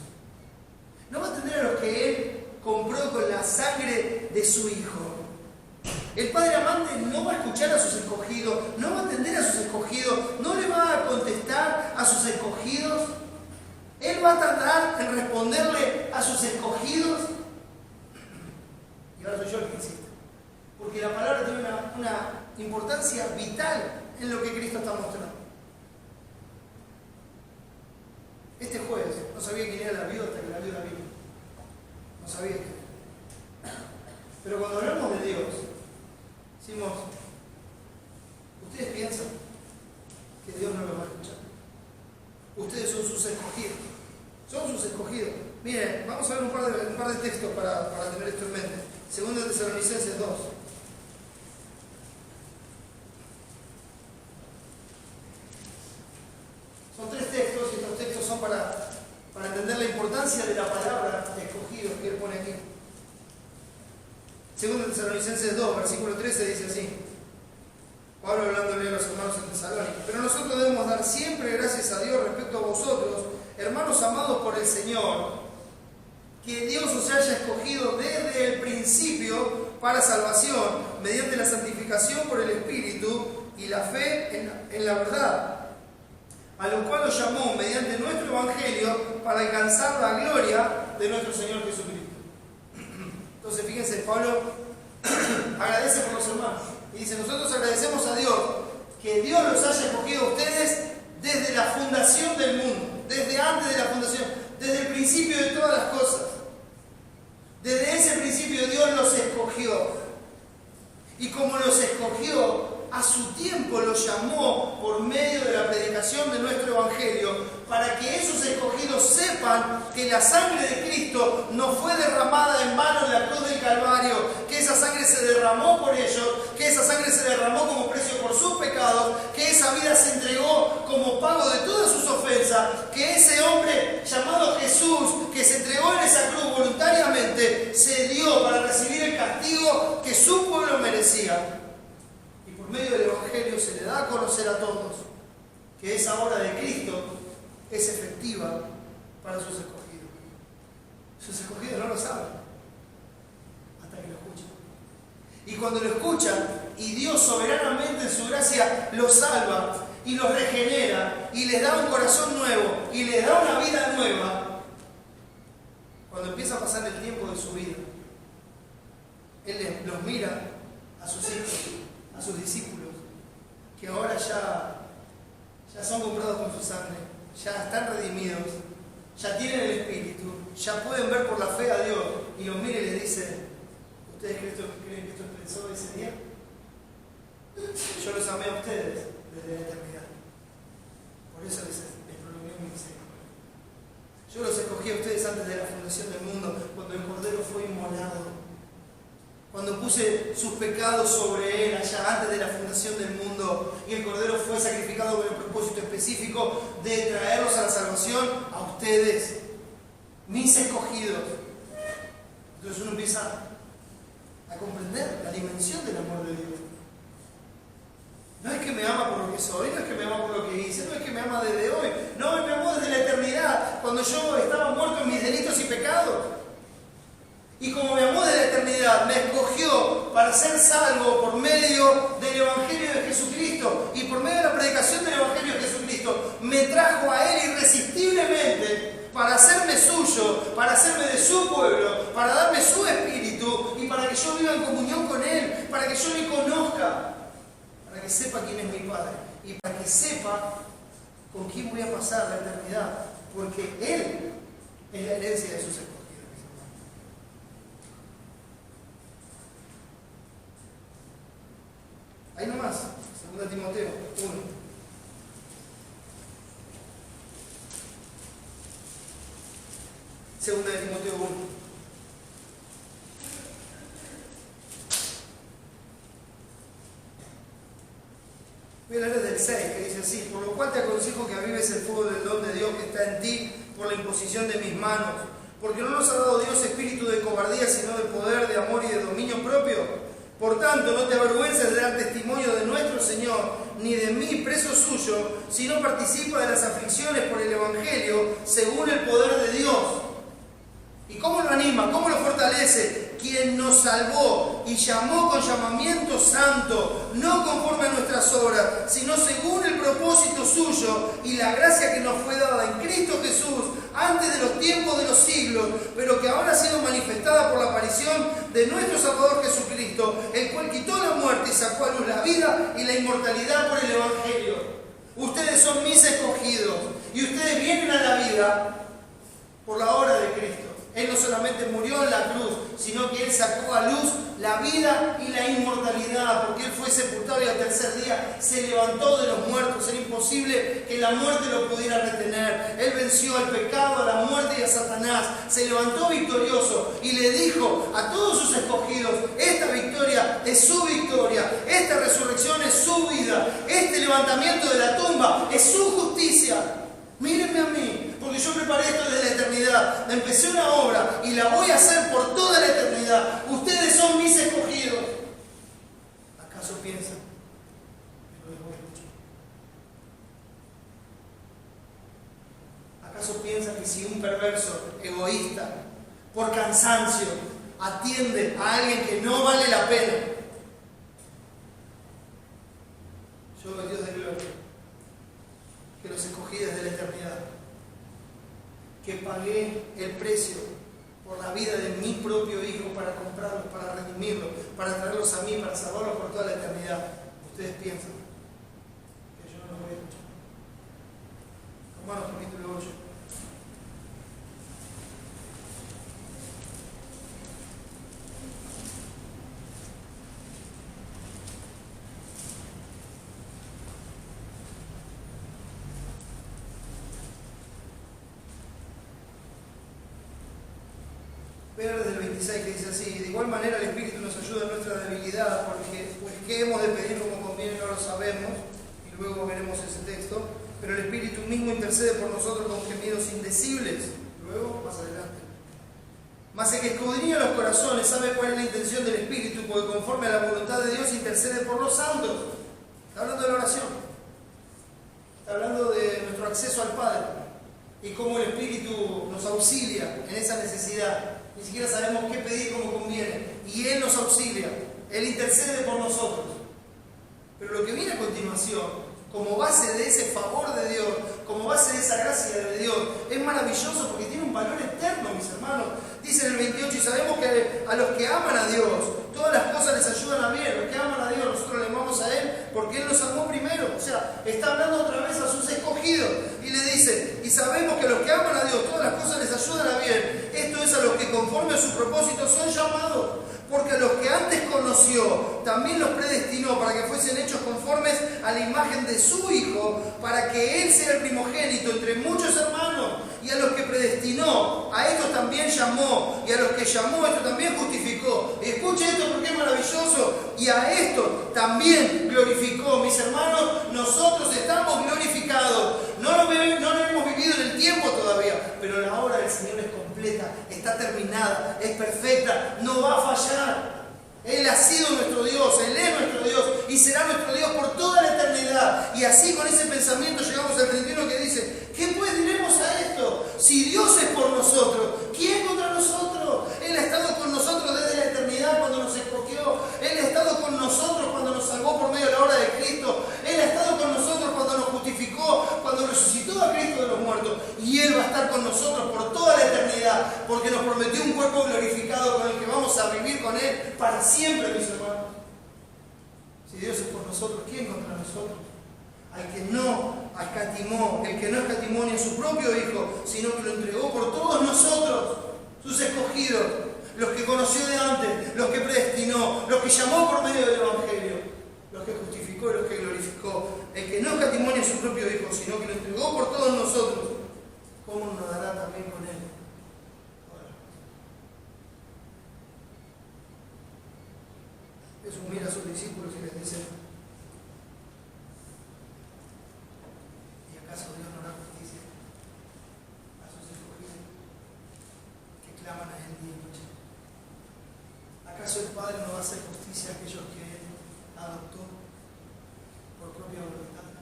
no va a atender a los que Él compró con la sangre de su Hijo. El Padre amante no va a escuchar a sus escogidos, no va a atender a sus escogidos, no le va a contestar a sus escogidos. Él va a tardar en responderle a sus escogidos. Y ahora soy yo el que insiste. Porque la palabra tiene una importancia vital en lo que Cristo está mostrando. Este juez no sabía quién era la viuda hasta que la viuda vino. No sabía quién era. Pero cuando hablamos de Dios, decimos, ¿ustedes piensan que Dios no los va a escuchar? Ustedes son sus escogidos. Son sus escogidos. Miren, vamos a ver un par de textos para tener esto en mente. Segundo de Tesalonicenses 2. Son 3 textos y estos textos son para entender la importancia de la palabra escogidos que Él pone aquí. Segundo de Tesalonicenses 2, versículo 13 dice así. Pablo hablándole a los hermanos en Tesalónica. Pero nosotros debemos dar siempre gracias a Dios respecto a vosotros, hermanos amados por el Señor, que Dios os haya escogido desde el principio para salvación, mediante la santificación por el Espíritu y la fe en la verdad, a lo cual os llamó mediante nuestro Evangelio para alcanzar la gloria de nuestro Señor Jesucristo. Entonces, fíjense, Pablo agradece por los hermanos. Y dice, nosotros agradecemos a Dios que Dios los haya escogido a ustedes desde la fundación del mundo, desde antes de la fundación, desde el principio de todas las cosas. Desde ese principio Dios los escogió. Y como los escogió, a su tiempo los llamó por medio de la predicación de nuestro Evangelio, para que esos escogidos sepan que la sangre de Cristo no fue derramada en vano en la cruz del Calvario, que esa sangre se derramó por ellos, que esa sangre se derramó como precio por sus pecados, que esa vida se entregó como pago de todas sus ofensas, que ese hombre llamado Jesús, que se entregó en esa cruz voluntariamente, se dio para recibir el castigo que su pueblo merecía. Por medio del Evangelio se le da a conocer a todos que esa obra de Cristo es efectiva para sus escogidos. Sus escogidos no lo saben hasta que lo escuchan. Y cuando lo escuchan y Dios soberanamente en su gracia los salva y los regenera y les da un corazón nuevo y les da una vida nueva, cuando empieza a pasar el tiempo de su vida, Él los mira a sus hijos, a sus discípulos, que ahora ya son comprados con su sangre, ya están redimidos, ya tienen el Espíritu, ya pueden ver por la fe a Dios, y los mira y les dice, ¿ustedes creen que esto expresó ese día? Yo los amé a ustedes desde la eternidad, por eso les prolongué mi misericordia. Yo los escogí a ustedes antes de la fundación del mundo, cuando el Cordero fue inmolado, cuando puse sus pecados sobre Él allá antes de la fundación del mundo, y el Cordero fue sacrificado con el propósito específico de traerlos a la salvación a ustedes, mis escogidos. Entonces uno empieza a comprender la dimensión del amor de Dios. No es que me ama por lo que soy, no es que me ama por lo que hice, no es que me ama desde hoy, no, Él me amó desde la eternidad, cuando yo estaba muerto en mis delitos y pecados. Y como me amó de la eternidad, me escogió para ser salvo por medio del Evangelio de Jesucristo. Y por medio de la predicación del Evangelio de Jesucristo, me trajo a Él irresistiblemente para hacerme suyo, para hacerme de su pueblo, para darme su espíritu y para que yo viva en comunión con Él, para que yo le conozca, para que sepa quién es mi Padre y para que sepa con quién voy a pasar la eternidad, porque Él es la herencia de sus escogidos. Ahí nomás, 2 Timoteo 1. Segunda de Timoteo 1. Voy a leer desde el 6, que dice así: por lo cual te aconsejo que avives el fuego del don de Dios que está en ti por la imposición de mis manos. Porque no nos ha dado Dios espíritu de cobardía, sino de poder, de amor y de dominio propio. Por tanto, no te avergüences de dar testimonio de nuestro Señor, ni de mí, preso suyo, sino participa de las aflicciones por el Evangelio, según el poder de Dios. ¿Y cómo lo anima? ¿Cómo lo fortalece? Quien nos salvó y llamó con llamamiento santo, no conforme a nuestras obras, sino según el propósito suyo y la gracia que nos fue dada en Cristo Jesús antes de los tiempos de los siglos, pero que ahora ha sido manifestada por la aparición de nuestro Salvador Jesucristo, el cual quitó la muerte y sacó a luz la vida y la inmortalidad por el Evangelio. Ustedes son mis escogidos y ustedes vienen a la vida por la obra de Cristo. Él no solamente murió en la cruz, sino que Él sacó a luz la vida y la inmortalidad, porque Él fue sepultado y al tercer día se levantó de los muertos. Era imposible que la muerte lo pudiera retener. Él venció al pecado, a la muerte y a Satanás. Se levantó victorioso y le dijo a todos sus escogidos: esta victoria es su victoria, esta resurrección es su vida, este levantamiento de la tumba es su justicia. Mírenme a mí, porque yo preparé esto desde la eternidad. Empecé una obra y la voy a hacer por toda la eternidad. Ustedes son mis escogidos. ¿Acaso piensan que los voy a escuchar? ¿Acaso piensan que si un perverso, egoísta, por cansancio, atiende a alguien que no vale la pena, yo, el Dios de gloria, que los escogí desde la eternidad, que pagué el precio por la vida de mi propio Hijo para comprarlos, para redimirlos, para traerlos a mí, para salvarlos por toda la eternidad? ¿Ustedes piensan que yo no los voy a escuchar? Romanos capítulo 8. Pero desde el 26 que dice así: de igual manera el Espíritu nos ayuda en nuestra debilidad, porque pues qué hemos de pedir como conviene no lo sabemos, y luego veremos ese texto, pero el Espíritu mismo intercede por nosotros con gemidos indecibles. Luego, más adelante. Mas el que escudriña los corazones sabe cuál es la intención del Espíritu, porque conforme a la voluntad de Dios intercede por los santos. Está hablando de la oración. Está hablando de nuestro acceso al Padre y cómo el Espíritu nos auxilia en esa necesidad. Ni siquiera sabemos qué pedir como conviene. Y Él nos auxilia. Él intercede por nosotros. Pero lo que viene a continuación, como base de ese favor de Dios, como base de esa gracia de Dios, es maravilloso porque tiene un valor eterno, mis hermanos. Dice en el 28: y sabemos que a los que aman a Dios, todas las cosas les ayudan a bien. Los que aman a Dios, nosotros le amamos a Él porque Él nos amó primero. O sea, está hablando otra vez a sus escogidos. Y le dice: y sabemos que a los que aman a Dios, todas las cosas les ayudan a bien. Esto es a los que conforme a su propósito son llamados. Porque a los que antes conoció, también los predestinó para que fuesen hechos conformes a la imagen de su Hijo, para que Él sea el primogénito entre muchos hermanos. Y a los que predestinó, a estos también llamó. Y a los que llamó, a estos también justificó. Y escuche esto porque es maravilloso. Y a esto también glorificó. Mis hermanos, nosotros estamos glorificados. No lo hemos vivido en el tiempo todavía, pero la obra del Señor es completa, está terminada, es perfecta, no va a fallar. Él ha sido nuestro Dios, Él es nuestro Dios y será nuestro Dios por toda la eternidad. Y así con ese pensamiento llegamos al 31 que dice: ¿qué pues diremos a esto? Si Dios es por nosotros, ¿quién contra nosotros? Él ha estado con nosotros desde la eternidad cuando nos escogió. Él ha estado con nosotros cuando nos salvó por medio de la obra de Cristo. Él ha estado con nosotros cuando nos justificó, cuando resucitó a Cristo de los muertos. Y Él va a estar con nosotros por toda la eternidad, porque nos prometió un cuerpo glorificado con el que vamos a vivir con Él para siempre, mis hermanos. Si Dios es por nosotros, ¿quién contra nosotros? Al que no escatimó, el que no escatimó ni a su propio Hijo, sino que lo entregó por todos nosotros, sus escogidos, los que conoció de antes, los que predestinó, los que llamó por medio del Evangelio, los que justificó y los que glorificó. El que no escatimó ni a su propio Hijo, sino que lo entregó por todos nosotros, ¿cómo nos dará también con Él? Jesús mira a sus discípulos y les dice: ¿Acaso el Padre no va a hacer justicia a aquellos que Él adoptó por propia voluntad?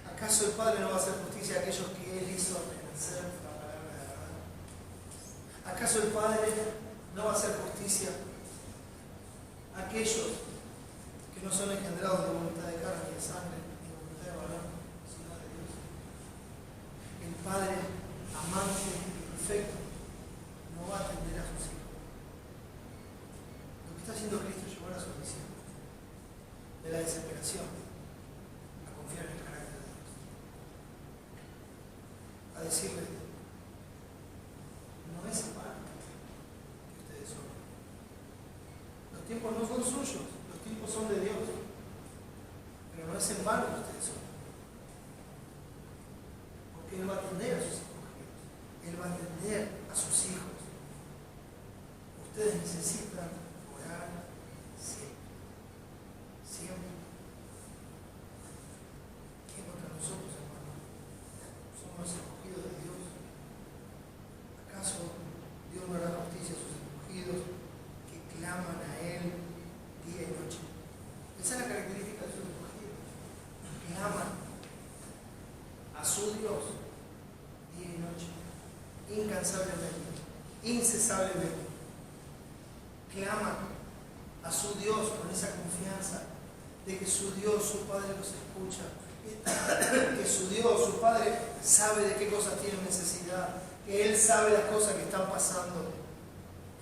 ¿Acaso el Padre no va a hacer justicia a aquellos que Él hizo renacer la palabra de la verdad? ¿Acaso el Padre no va a hacer justicia a aquellos que no son engendrados de voluntad de carne y de sangre, ni de voluntad de varón, sino de Dios? El Padre amante y perfecto no va a atender a sus hijos. Lo que está haciendo Cristo es llevar a su misión de la desesperación a confiar en el carácter de Dios, a decirle: no es en vano que ustedes son. Los tiempos no son suyos, los tiempos son de Dios, pero no es en vano que ustedes son, porque Él va a atender a sus hijos, Él va a atender a sus hijos. Ustedes necesitan orar siempre. Siempre. ¿Qué contra nosotros, hermanos? Somos los escogidos de Dios. ¿Acaso Dios no hará justicia a sus escogidos que claman a Él día y noche? Esa es la característica de sus escogidos. Claman a su Dios día y noche, incansablemente, incesablemente. Claman a su Dios con esa confianza de que su Dios, su Padre, los escucha, que su Dios, su Padre, sabe de qué cosas tienen necesidad, que Él sabe las cosas que están pasando.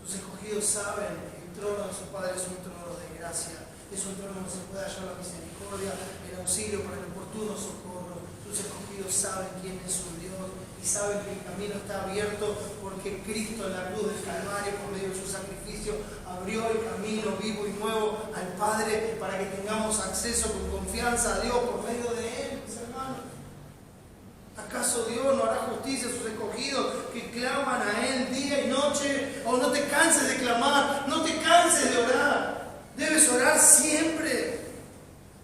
Sus escogidos saben que el trono de su Padre es un trono de gracia, es un trono donde se puede hallar la misericordia, el auxilio para el oportuno socorro. Sus escogidos saben quién es su Dios y saben que el camino está abierto porque Cristo en la cruz del Calvario, por medio de su sacrificio, abrió el camino vivo y nuevo al Padre para que tengamos acceso con confianza a Dios por medio de Él, mis hermanos. ¿Acaso Dios no hará justicia a sus escogidos que claman a Él día y noche? O no te canses de clamar, no te canses de orar. Debes orar siempre.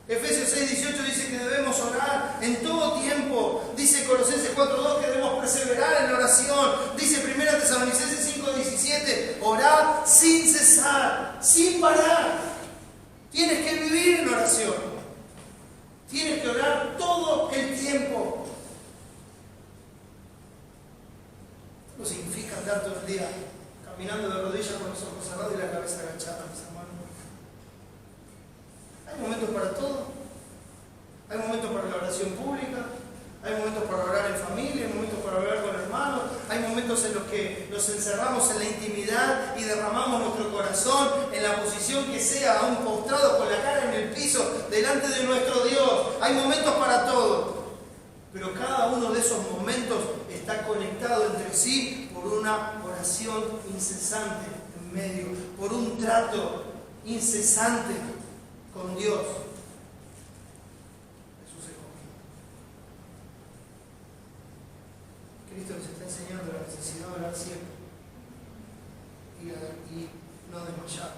Efesios 6:18 dice que debemos orar en todo tiempo. Dice Colosenses 4:2 que debemos perseverar en la oración. Dice 1 Tesalonicenses 5:17, orad sin cesar, sin parar. Tienes que vivir en oración. Tienes que orar todo el tiempo. No significa andar todo el día caminando de rodillas con los ojos cerrados y la cabeza agachada, mis hermanos. Hay momentos para todo. Hay momentos para la oración pública, hay momentos para orar en familia, hay momentos para orar con hermanos, hay momentos en los que nos encerramos en la intimidad y derramamos nuestro corazón en la posición que sea, aún postrado con la cara en el piso, delante de nuestro Dios. Hay momentos para todo. Pero cada uno de esos momentos está conectado entre sí por una oración incesante en medio, por un trato incesante con Dios. Jesús escogido. Cristo nos está enseñando la necesidad de orar siempre y no desmayar.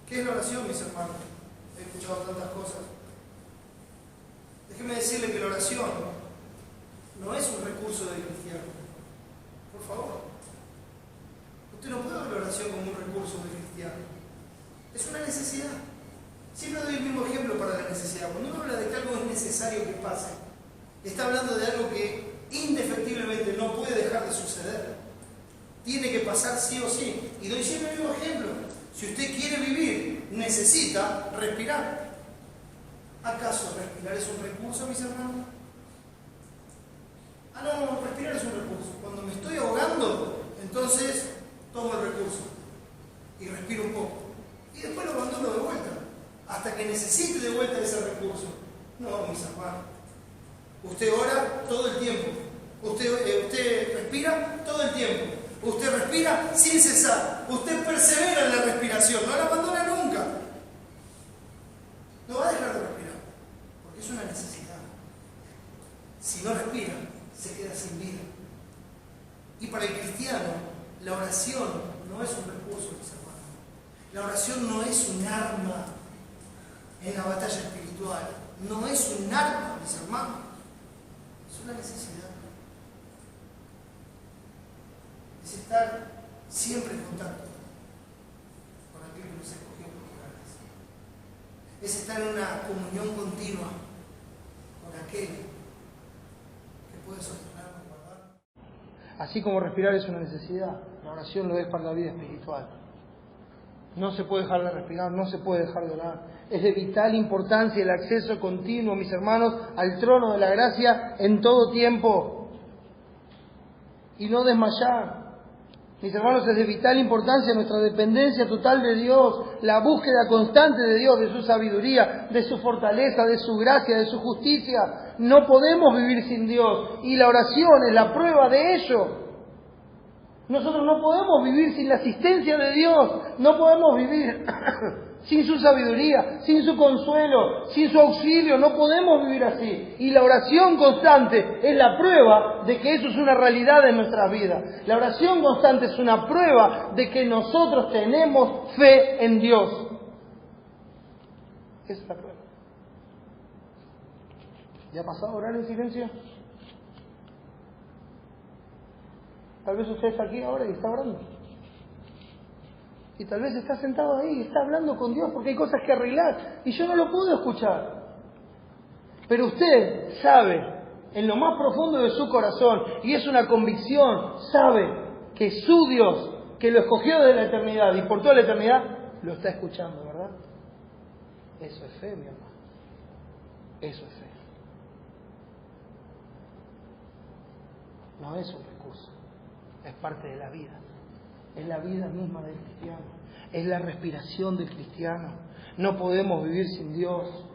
¿Qué es la oración, mis hermanos? He escuchado tantas cosas. Déjeme decirle que la oración no es un recurso del cristiano. Por favor. Usted no puede ver la oración como un recurso del cristiano. Es una necesidad. Siempre doy el mismo ejemplo para la necesidad. Cuando uno habla de que algo es necesario que pase, está hablando de algo que indefectiblemente no puede dejar de suceder. Tiene que pasar sí o sí. Y doy siempre el mismo ejemplo. Si usted quiere vivir, necesita respirar. ¿Acaso respirar es un recurso, mis hermanos? No, respirar es un recurso. Cuando me estoy ahogando, entonces tomo el recurso y respiro un poco. Y después lo abandono de vuelta, hasta que necesite de vuelta ese recurso. No, mis hermanos. Usted ora todo el tiempo. Usted respira todo el tiempo. Usted respira sin cesar. Usted persevera en la respiración. No la abandona nunca. No va a dejar de respirar, porque es una necesidad. Si no respira, se queda sin vida. Y para el cristiano, la oración no es un recurso, mis hermanos. La oración no es un arma en la batalla espiritual. No es un arma, mis hermanos. Es una necesidad. Es estar siempre en contacto con aquel que nos escogió por gracia. Es estar en una comunión continua con aquel que puede sostenernos y guardarnos. Así como respirar es una necesidad, la oración lo es para la vida espiritual. No se puede dejar de respirar, no se puede dejar de orar. Es de vital importancia el acceso continuo, mis hermanos, al trono de la gracia en todo tiempo. Y no desmayar. Mis hermanos, es de vital importancia nuestra dependencia total de Dios, la búsqueda constante de Dios, de su sabiduría, de su fortaleza, de su gracia, de su justicia. No podemos vivir sin Dios y la oración es la prueba de ello. Nosotros no podemos vivir sin la asistencia de Dios, no podemos vivir sin su sabiduría, sin su consuelo, sin su auxilio, no podemos vivir así. Y la oración constante es la prueba de que eso es una realidad en nuestras vidas. La oración constante es una prueba de que nosotros tenemos fe en Dios. Esa es la prueba. ¿Ya ha pasado a orar en silencio? Tal vez usted está aquí ahora y está orando. Y tal vez está sentado ahí y está hablando con Dios porque hay cosas que arreglar. Y yo no lo puedo escuchar. Pero usted sabe, en lo más profundo de su corazón, y es una convicción, sabe que su Dios, que lo escogió desde la eternidad y por toda la eternidad, lo está escuchando, ¿verdad? Eso es fe, mi hermano. Eso es fe. No es un recurso. Es parte de la vida. Es la vida misma del cristiano. Es la respiración del cristiano. No podemos vivir sin Dios.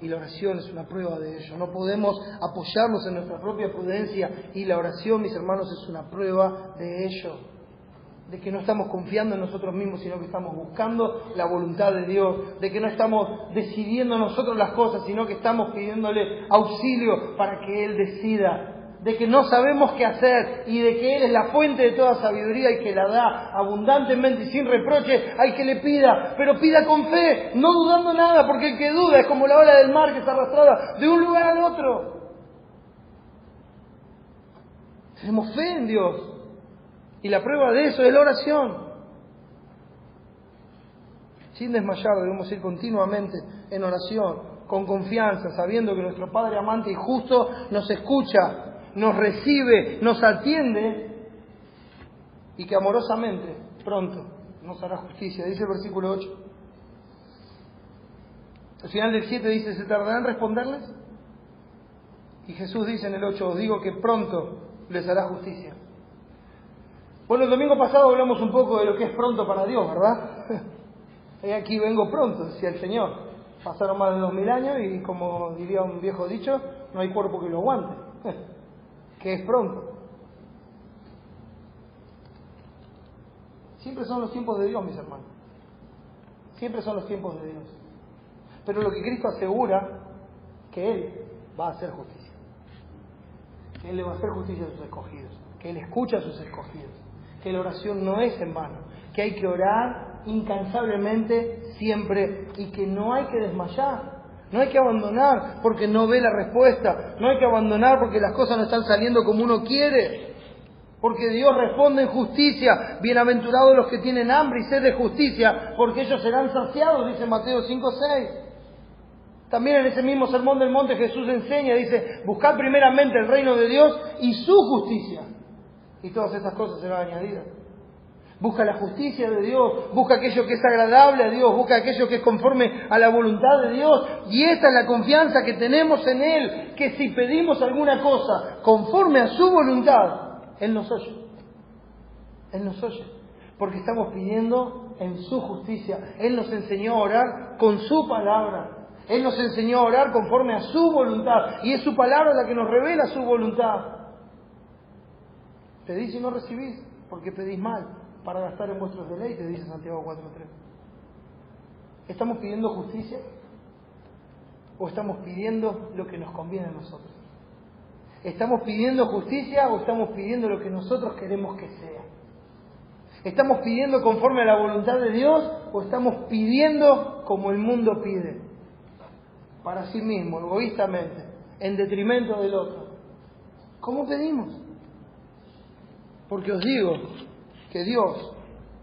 Y la oración es una prueba de ello. No podemos apoyarnos en nuestra propia prudencia. Y la oración, mis hermanos, es una prueba de ello. De que no estamos confiando en nosotros mismos, sino que estamos buscando la voluntad de Dios. De que no estamos decidiendo nosotros las cosas, sino que estamos pidiéndole auxilio para que Él decida. De que no sabemos qué hacer y de que Él es la fuente de toda sabiduría y que la da abundantemente y sin reproche al que le pida, pero pida con fe, no dudando nada, porque el que duda es como la ola del mar que está arrastrada de un lugar al otro. Tenemos fe en Dios y la prueba de eso es la oración. Sin desmayar debemos ir continuamente en oración, con confianza, sabiendo que nuestro Padre amante y justo nos escucha, nos recibe, nos atiende y que amorosamente, pronto, nos hará justicia. Dice el versículo 8. Al final del 7 dice, ¿se tardará en responderles? Y Jesús dice en el 8, os digo que pronto les hará justicia. Bueno, el domingo pasado hablamos un poco de lo que es pronto para Dios, ¿verdad? He aquí vengo pronto, decía el Señor. Pasaron más de 2000 años y, como diría un viejo dicho, no hay cuerpo que lo aguante. Que es pronto. Siempre son los tiempos de Dios, mis hermanos. Siempre son los tiempos de Dios. Pero lo que Cristo asegura, que Él va a hacer justicia. Que Él le va a hacer justicia a sus escogidos. Que Él escucha a sus escogidos. Que la oración no es en vano. Que hay que orar incansablemente siempre y que no hay que desmayar. No hay que abandonar porque no ve la respuesta. No hay que abandonar porque las cosas no están saliendo como uno quiere. Porque Dios responde en justicia. Bienaventurados los que tienen hambre y sed de justicia, porque ellos serán saciados, dice Mateo 5:6. También en ese mismo sermón del monte Jesús enseña, dice, buscad primeramente el reino de Dios y su justicia. Y todas esas cosas serán añadidas. Busca la justicia de Dios, busca aquello que es agradable a Dios, busca aquello que es conforme a la voluntad de Dios. Y esta es la confianza que tenemos en Él, que si pedimos alguna cosa conforme a su voluntad, Él nos oye. Él nos oye, porque estamos pidiendo en su justicia. Él nos enseñó a orar con su palabra. Él nos enseñó a orar conforme a su voluntad. Y es su palabra la que nos revela su voluntad. Pedís y no recibís, porque pedís mal, para gastar en vuestros deleites, dice Santiago 4:3. ¿Estamos pidiendo justicia? ¿O estamos pidiendo lo que nos conviene a nosotros? ¿Estamos pidiendo justicia o estamos pidiendo lo que nosotros queremos que sea? ¿Estamos pidiendo conforme a la voluntad de Dios o estamos pidiendo como el mundo pide? Para sí mismo, egoístamente, en detrimento del otro. ¿Cómo pedimos? Porque os digo que Dios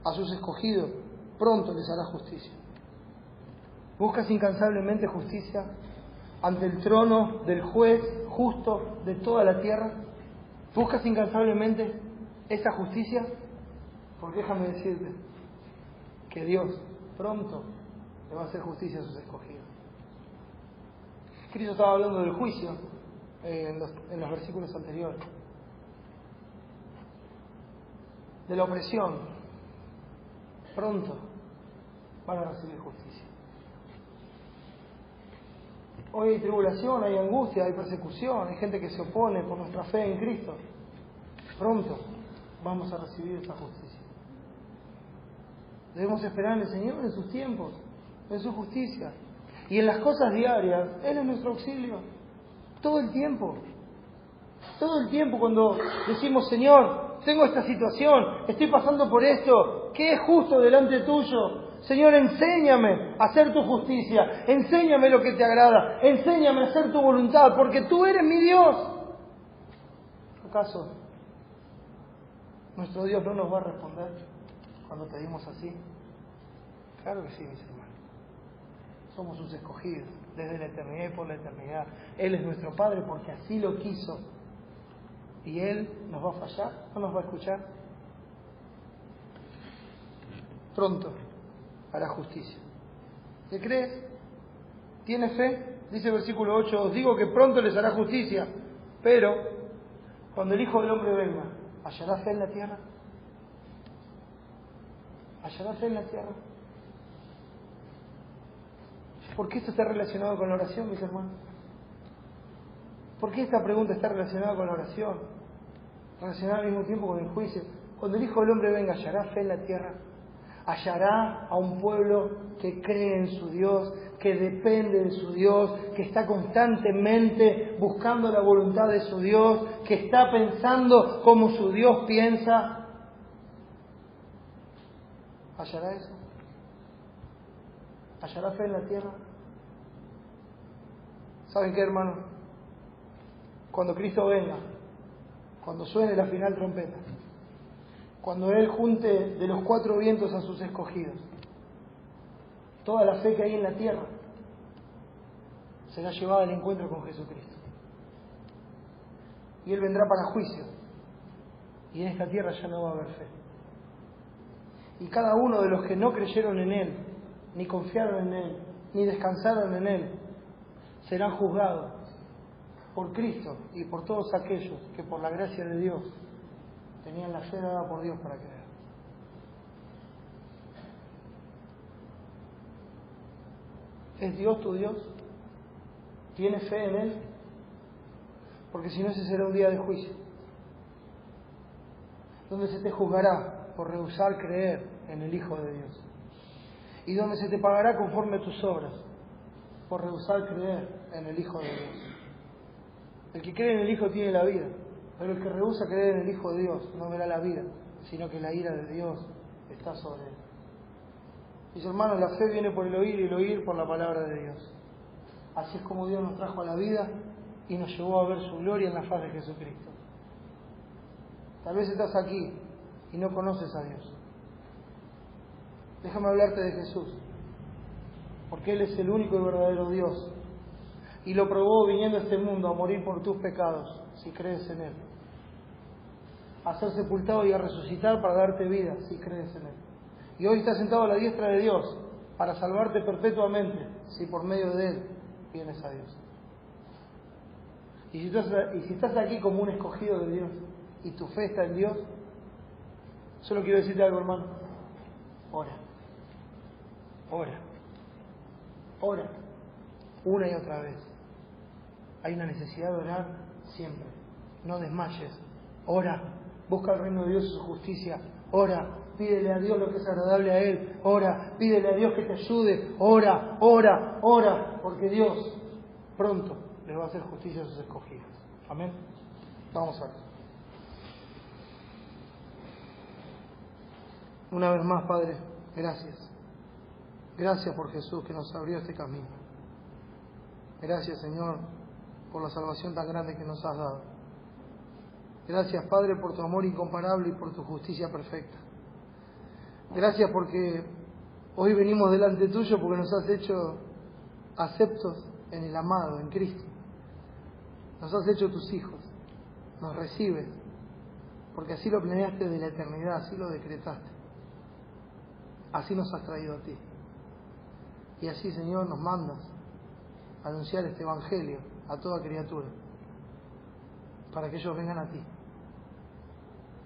a sus escogidos pronto les hará justicia. ¿Buscas incansablemente justicia ante el trono del juez justo de toda la tierra? ¿Buscas incansablemente esa justicia? Porque déjame decirte que Dios pronto le va a hacer justicia a sus escogidos. Cristo estaba hablando del juicio en los versículos anteriores, de la opresión. Pronto van a recibir justicia. Hoy hay tribulación, hay angustia, hay persecución, hay gente que se opone por nuestra fe en Cristo. Pronto vamos a recibir esa justicia. Debemos esperar en el Señor, en sus tiempos, en su justicia. Y en las cosas diarias, Él es nuestro auxilio. Todo el tiempo. Todo el tiempo cuando decimos, Señor, tengo esta situación, estoy pasando por esto, ¿qué es justo delante tuyo? Señor, enséñame a hacer tu justicia, enséñame lo que te agrada, enséñame a hacer tu voluntad, porque tú eres mi Dios. ¿Acaso nuestro Dios no nos va a responder cuando pedimos así? Claro que sí, mis hermanos. Somos sus escogidos desde la eternidad y por la eternidad. Él es nuestro Padre porque así lo quiso. ¿Y Él nos va a fallar? ¿No nos va a escuchar? Pronto hará justicia. ¿Le crees? ¿Tienes fe? Dice el versículo 8, os digo que pronto les hará justicia, pero cuando el Hijo del Hombre venga, ¿hallará fe en la tierra? ¿Hallará fe en la tierra? ¿Por qué esto está relacionado con la oración, mis hermanos? ¿Por qué esta pregunta está relacionada con la oración? Relacionada al mismo tiempo con el juicio. Cuando el Hijo del Hombre venga, ¿hallará fe en la tierra? ¿Hallará a un pueblo que cree en su Dios, que depende de su Dios, que está constantemente buscando la voluntad de su Dios, que está pensando como su Dios piensa? ¿Hallará eso? ¿Hallará fe en la tierra? ¿Saben qué, hermano? Cuando Cristo venga, cuando suene la final trompeta, cuando Él junte de los cuatro vientos a sus escogidos, toda la fe que hay en la tierra será llevada al encuentro con Jesucristo. Y Él vendrá para juicio. Y en esta tierra ya no va a haber fe. Y cada uno de los que no creyeron en Él, ni confiaron en Él, ni descansaron en Él, serán juzgados por Cristo y por todos aquellos que por la gracia de Dios tenían la fe dada por Dios para creer. ¿Es Dios tu Dios? ¿Tienes fe en Él? Porque si no, ese será un día de juicio, donde se te juzgará por rehusar creer en el Hijo de Dios, y donde se te pagará conforme a tus obras por rehusar creer en el Hijo de Dios. El que cree en el Hijo tiene la vida, pero el que rehúsa creer en el Hijo de Dios no verá la vida, sino que la ira de Dios está sobre él. Mis hermanos, la fe viene por el oír y el oír por la palabra de Dios. Así es como Dios nos trajo a la vida y nos llevó a ver su gloria en la faz de Jesucristo. Tal vez estás aquí y no conoces a Dios. Déjame hablarte de Jesús, porque Él es el único y verdadero Dios, y lo probó viniendo a este mundo a morir por tus pecados, si crees en Él, a ser sepultado y a resucitar para darte vida, si crees en Él. Y hoy está sentado a la diestra de Dios para salvarte perpetuamente, si por medio de Él vienes a Dios. Y si estás aquí como un escogido de Dios y tu fe está en Dios, solo quiero decirte algo, hermano. Ora. Ora. Ora. Una y otra vez. Hay una necesidad de orar siempre. No desmayes. Ora. Busca el reino de Dios y su justicia. Ora. Pídele a Dios lo que es agradable a Él. Ora. Pídele a Dios que te ayude. Ora. Ora. Ora. Porque Dios pronto le va a hacer justicia a sus escogidos. Amén. Vamos a ver. Una vez más, Padre, gracias. Gracias por Jesús que nos abrió este camino. Gracias, Señor, por la salvación tan grande que nos has dado. Gracias, Padre, por tu amor incomparable y por tu justicia perfecta. Gracias porque hoy venimos delante tuyo porque nos has hecho aceptos en el amado, en Cristo. Nos has hecho tus hijos, nos recibes, porque así lo planeaste desde la eternidad, así lo decretaste. Así nos has traído a ti. Y así, Señor, nos mandas a anunciar este Evangelio a toda criatura, para que ellos vengan a ti.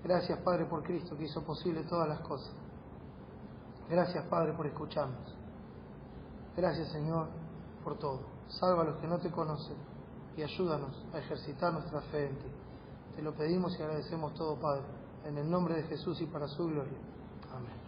Gracias, Padre, por Cristo, que hizo posible todas las cosas. Gracias, Padre, por escucharnos. Gracias, Señor, por todo. Salva a los que no te conocen y ayúdanos a ejercitar nuestra fe en ti. Te lo pedimos y agradecemos todo, Padre, en el nombre de Jesús y para su gloria. Amén.